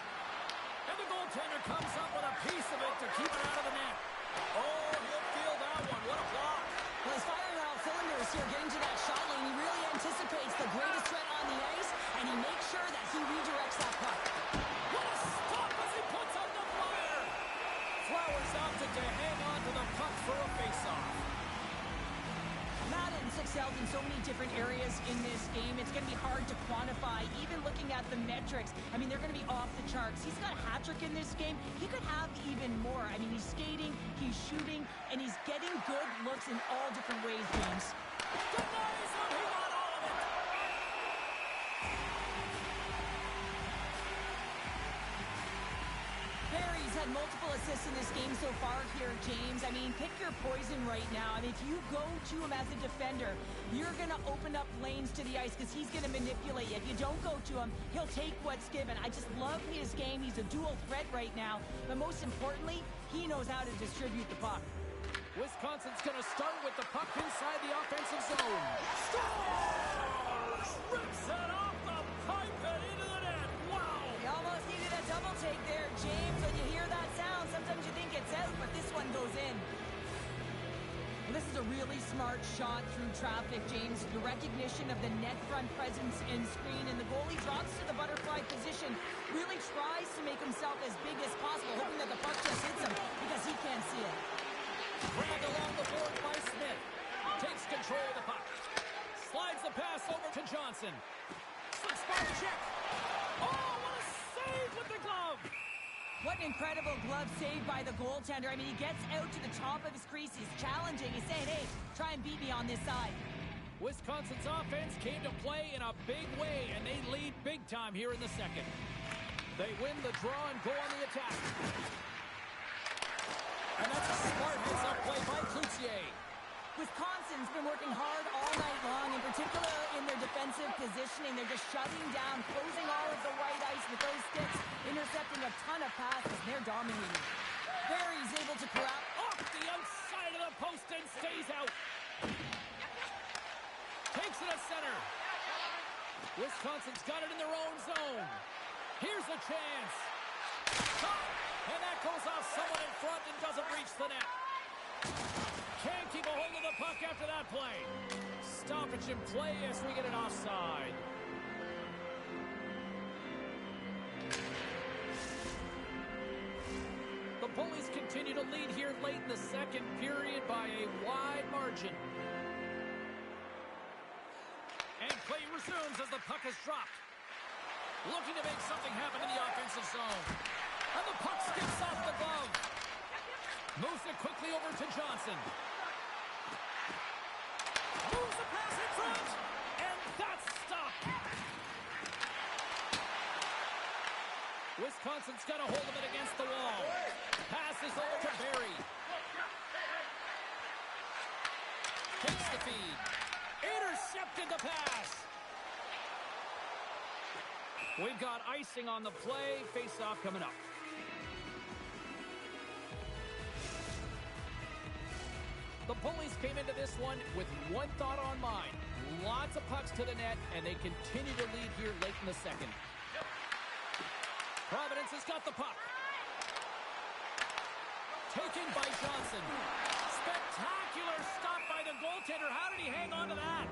And the goaltender comes up with a piece of it to keep it out of the net. Oh, he'll feel that one. What a block. Well, he's firing on all cylinders here, getting to that shot lane. He really anticipates the greatest threat on the ice, and he makes sure that he redirects that puck. What a stop as he puts out the fire. Flowers opted to hang on to the puck for a faceoff. Madden's excelled in so many different areas in this game. It's going to be hard to quantify, even looking at the metrics. I mean, they're going to be off the charts. He's got a hat trick in this game. He could have even more. I mean, he's skating, he's shooting, and he's getting good looks in all different ways, James. Denies him. He got all of it. Barry's had multiple assists in this game so far here, James. I mean, pick your poison right now. I mean, if you go to him as a defender, you're going to open up lanes to the ice because he's going to manipulate you. If you don't go to him, he'll take what's given. I just love his game. He's a dual threat right now. But most importantly, he knows how to distribute the puck. Wisconsin's going to start with the puck inside the offensive zone. Scores! Rips it off the pipe and into the net. Wow! He almost needed a double take there, James. When you hear that sound, sometimes you think it's out, but this one goes in. And this is a really smart shot through traffic, James. The recognition of the net front presence and screen, and the goalie drops to the butterfly position, really tries to make himself as big as possible, hoping that the puck just hits him because he can't see it. Grabbed along the board by Smith. Takes control of the puck. Slides the pass over to Johnson. Slips by the check. Oh, what a save with the glove! What an incredible glove save by the goaltender. I mean, he gets out to the top of his crease. He's challenging. He's saying, hey, try and beat me on this side. Wisconsin's offense came to play in a big way, and they lead big time here in the second. They win the draw and go on the attack. And that's a smart heads-up play by Cloutier. Wisconsin's been working hard all night long, in particular in their defensive positioning. They're just shutting down, closing all of the white ice with those sticks, intercepting a ton of passes. They're dominating. Barry's able to corral Off the outside of the post and stays out. Takes it at center. Wisconsin's got it in their own zone. Here's a chance. Shot! And that goes off someone in front and doesn't reach the net. Can't keep a hold of the puck after that play. Stoppage in play as we get an offside. The Bullies continue to lead here late in the second period by a wide margin. And play resumes as the puck is dropped. Looking to make something happen in the offensive zone. And the puck skips off the glove. Moves it quickly over to Johnson. Moves the pass in front. And that's stopped. Wisconsin's got a hold of it against the wall. Passes over to Barry. Takes the feed. Intercepted the pass. We've got icing on the play. Face-off coming up. The Bullies came into this one with one thought on mind. Lots of pucks to the net, and they continue to lead here late in the second. Providence has got the puck. Taken by Johnson. Spectacular stop by the goaltender. How did he hang on to that?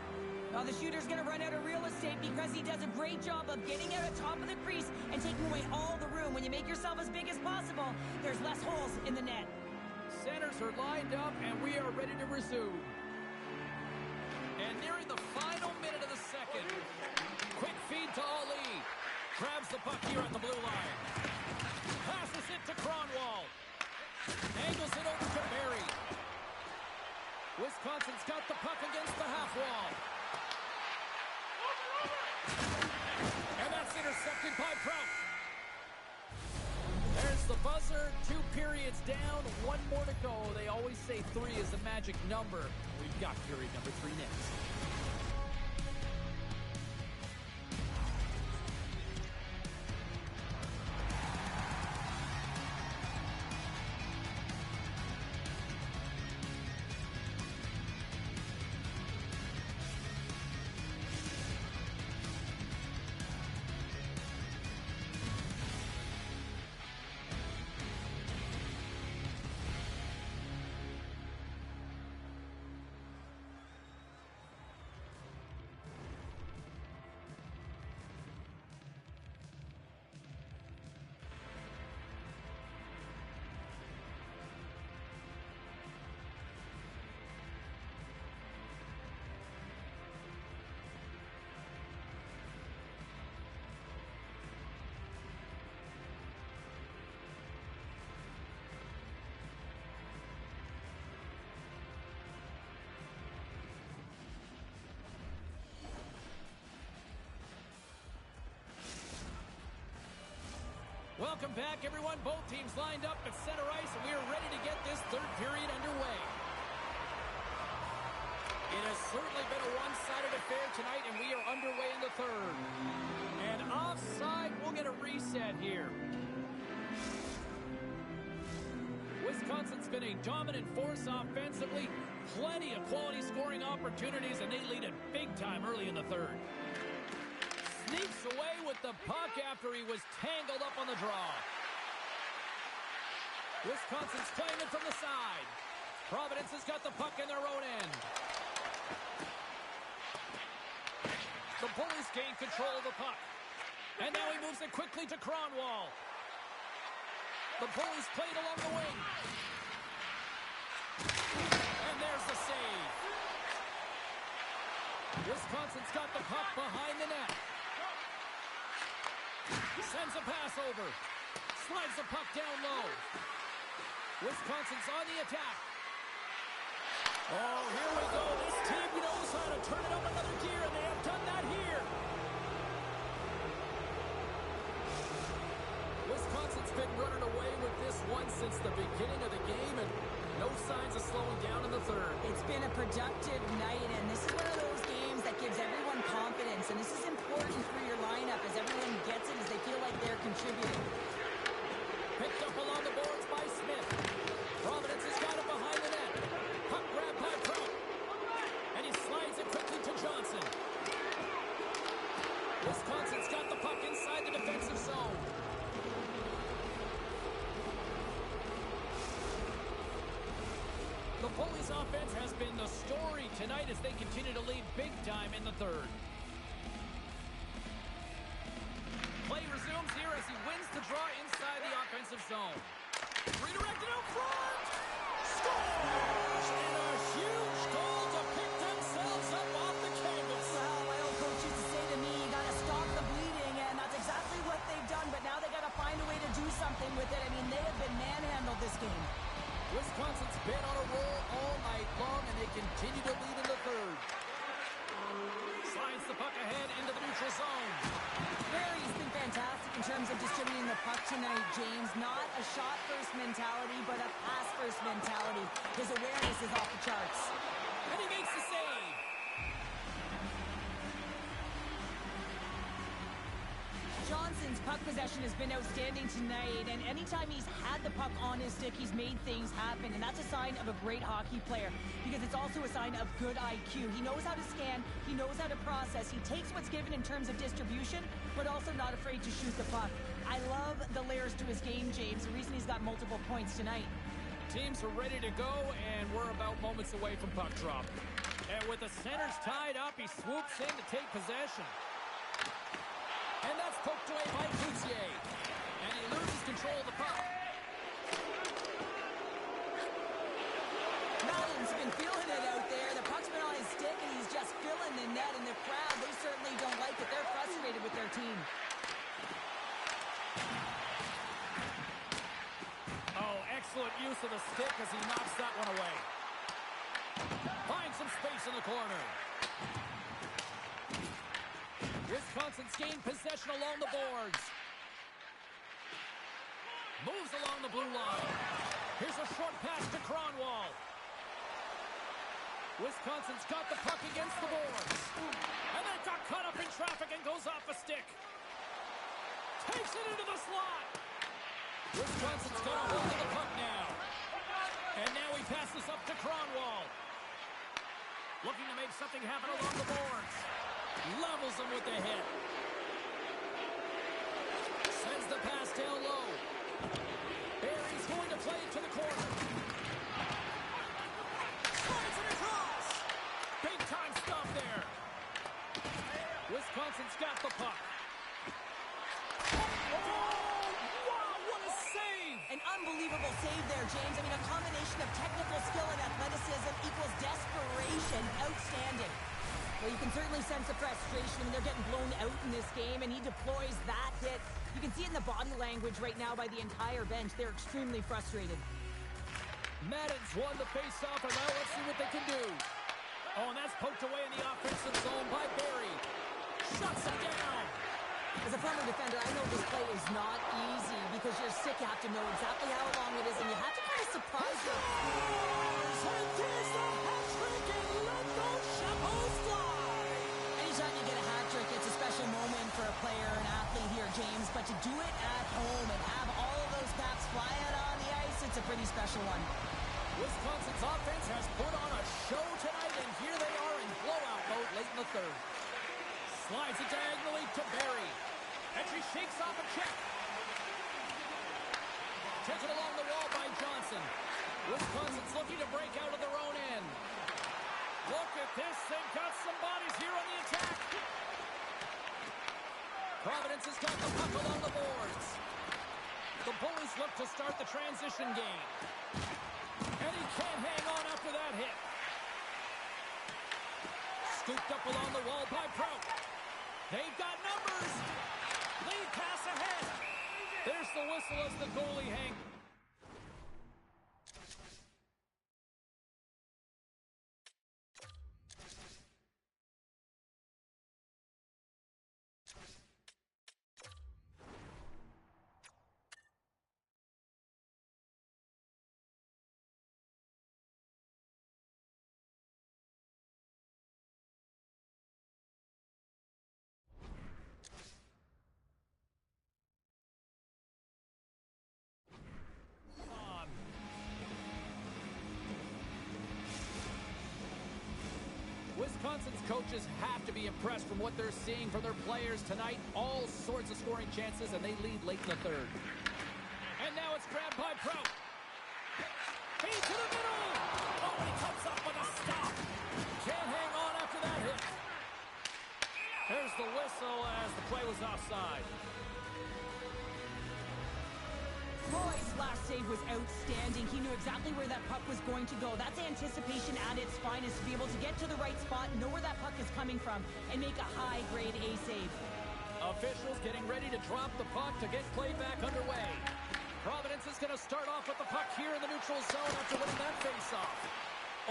Well, the shooter's going to run out of real estate because he does a great job of getting out at top of the crease and taking away all the room. When you make yourself as big as possible, there's less holes in the net. Centers are lined up, and we are ready to resume. And nearing the final minute of the second. Quick feed to Ali. Grabs the puck here on the blue line. Passes it to Cronwall. Angles it over to Barry. Wisconsin's got the puck against the half wall. And that's intercepted by Prout. There's the buzzer. 2 periods down. 1 more to go. They always say 3 is the magic number. We've got period number 3 next. Welcome back, everyone. Both teams lined up at center ice, and we are ready to get this third period underway. It has certainly been a one-sided affair tonight, and we are underway in the third. And offside, we'll get a reset here. Wisconsin's been a dominant force offensively. Plenty of quality scoring opportunities, and they lead it big time early in the third. Sneaks away with the puck after he was tangled up on the draw. Wisconsin's playing it from the side. Providence has got the puck in their own end. The Bullies gain control of the puck. And now he moves it quickly to Cronwall. The Bullies played along the wing. And there's the save. Wisconsin's got the puck behind the net. Sends a pass over. Slides the puck down low. Wisconsin's on the attack. Oh, here we go. This team knows how to turn it up another gear, and they have done that here. Wisconsin's been running away with this one since the beginning of the game, and no signs of slowing down in the third. It's been a productive night, and this is one of those games that gives everyone confidence, and this is important for your lineup as everyone gets it, as they feel like they're contributing. Picked up along the boards by Smith. Providence has got it behind the net. Puck grab by Prout. And he slides it quickly to Johnson. Wisconsin's got the puck inside the defensive zone. The Bullies offense has been the story tonight as they continue to lead big time in the third. Play resumes here as he wins the draw inside the offensive zone. Redirected out front! Scores! And a huge goal to pick themselves up off the canvas. Well, my old coach used to say to me, you got to stop the bleeding, and that's exactly what they've done, but now they got to find a way to do something with it. I mean, they have been manhandled this game. Wisconsin's been on a roll all night long, and they continue to lead in the third. Slides the puck ahead into the neutral zone. Barry's been fantastic in terms of distributing the puck tonight, James. Not a shot-first mentality, but a pass-first mentality. His awareness is off the charts. And he makes the save. Johnson's puck possession has been outstanding tonight, and anytime he's had the puck on his stick, he's made things happen, and that's a sign of a great hockey player, because it's also a sign of good IQ. He knows how to scan, he knows how to process, he takes what's given in terms of distribution, but also not afraid to shoot the puck. I love the layers to his game, James, the reason he's got multiple points tonight. Teams are ready to go, and we're about moments away from puck drop. And with the centers tied up, he swoops in to take possession. And that's poked away by Coutier. And he loses control of the puck. Madden's been feeling it out there. The puck's been on his stick, and he's just filling the net. And the crowd, they certainly don't like it. They're frustrated with their team. Oh, excellent use of the stick as he knocks that one away. Finds some space in the corner. Wisconsin's gained possession along the boards. Moves along the blue line. Here's a short pass to Kronwall. Wisconsin's got the puck against the boards. And then got caught up in traffic and goes off a stick. Takes it into the slot. Wisconsin's got a hold of the puck now. And now he passes up to Kronwall. Looking to make something happen along the boards. Levels him with the hit. Sends the pass down low. Barry's going to play it to the corner. Slides it across. Big time stop there. Wisconsin's got the puck. Oh, wow, what a save! An unbelievable save there, James. I mean, a combination of technical skill and athleticism equals desperation. Outstanding. Well, you can certainly sense the frustration. I mean, they're getting blown out in this game, and he deploys that hit. You can see it in the body language right now by the entire bench. They're extremely frustrated. Madden's won the face-off, and now let's see what they can do. Oh, and that's poked away in the offensive zone by Barry. Shuts it down. As a former defender, I know this play is not easy because you're sick. You have to know exactly how long it is, and you have to kind of surprise them. And there's the hat trick, and let those Chapeaus fly. Anytime you get a hat trick, it's a special moment for a player, an athlete here, James. But to do it at home and have all of those caps flying on the ice, it's a pretty special one. Wisconsin's offense has put on a show tonight, and here they are in blowout mode late in the third. Slides it diagonally to Barry. And she shakes off a check. Taken along the wall by Johnson. Wisconsin's looking to break out of their own end. Look at this. They've got some bodies here on the attack. Providence has got the puck along the boards. The Bullies look to start the transition game. And he can't hang on after that hit. Scooped up along the wall by Prout. They've got numbers. Lead pass ahead. There's the whistle as the goalie hangs. Wisconsin's coaches have to be impressed from what they're seeing from their players tonight. All sorts of scoring chances, and they lead late in the third. And now it's grabbed by Prout. Feed to the middle. Oh, and he comes up with a stop. Can't hang on after that hit. There's the whistle as the play was offside. Roy's last save was outstanding. He knew exactly where that puck was going to go. That's anticipation at its finest, to be able to get to the right spot, know where that puck is coming from, and make a high-grade A save. Officials getting ready to drop the puck to get play back underway. Providence is going to start off with the puck here in the neutral zone after winning that faceoff.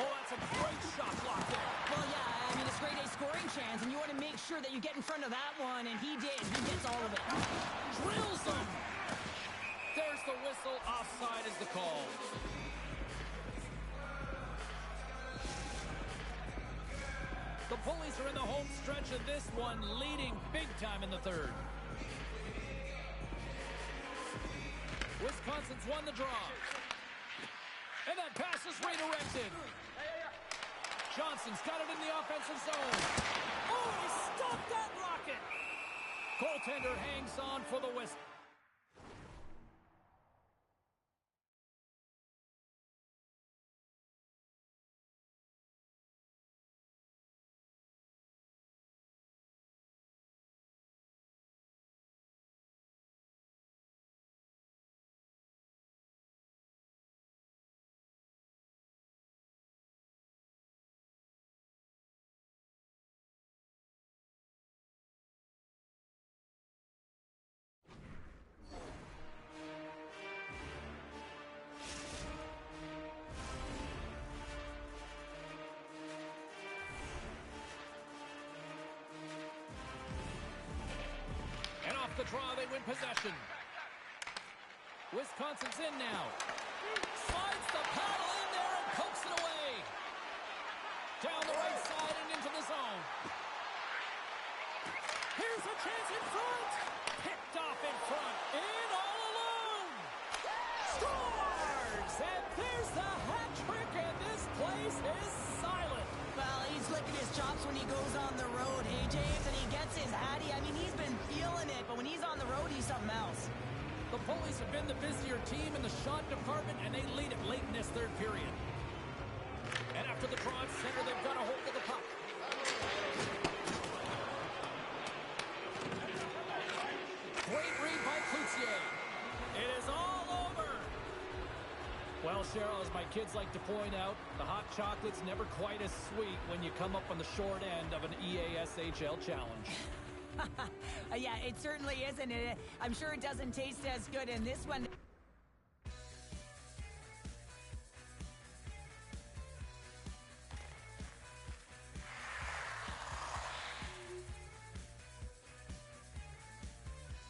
Oh, that's a great shot block there. Well, yeah, I mean, it's grade A scoring chance, and you want to make sure that you get in front of that one, and he did. He gets all of it. Drills them. There's the whistle. Offside is the call. The Bullies are in the home stretch of this one, leading big time in the third. Wisconsin's won the draw. And that pass is redirected. Johnson's got it in the offensive zone. Oh, he stopped that rocket. Goaltender hangs on for the whistle. the draw, they win possession. Wisconsin's in now. Slides the paddle in there and pokes it away. Down the right side and into the zone. Here's a chance in front. Picked off in front. In all alone. Scores! And there's the hat trick, and this place is silent. Well, he's licking his chops when he goes on the road, hey, James? And he gets his hattie. I mean, he's been feeling it, but when he's on the road, he's something else. The Bullies have been the busier team in the shot department, and they lead it late in this third period. And after the draw at center, they've got a hold of the puck. Great read by Cloutier. It is all over. Well, Cheryl, as my kids like to point out, the hot chocolate's never quite as sweet when you come up on the short end of an EASHL challenge. Yeah, it certainly isn't. I'm sure it doesn't taste as good in this one.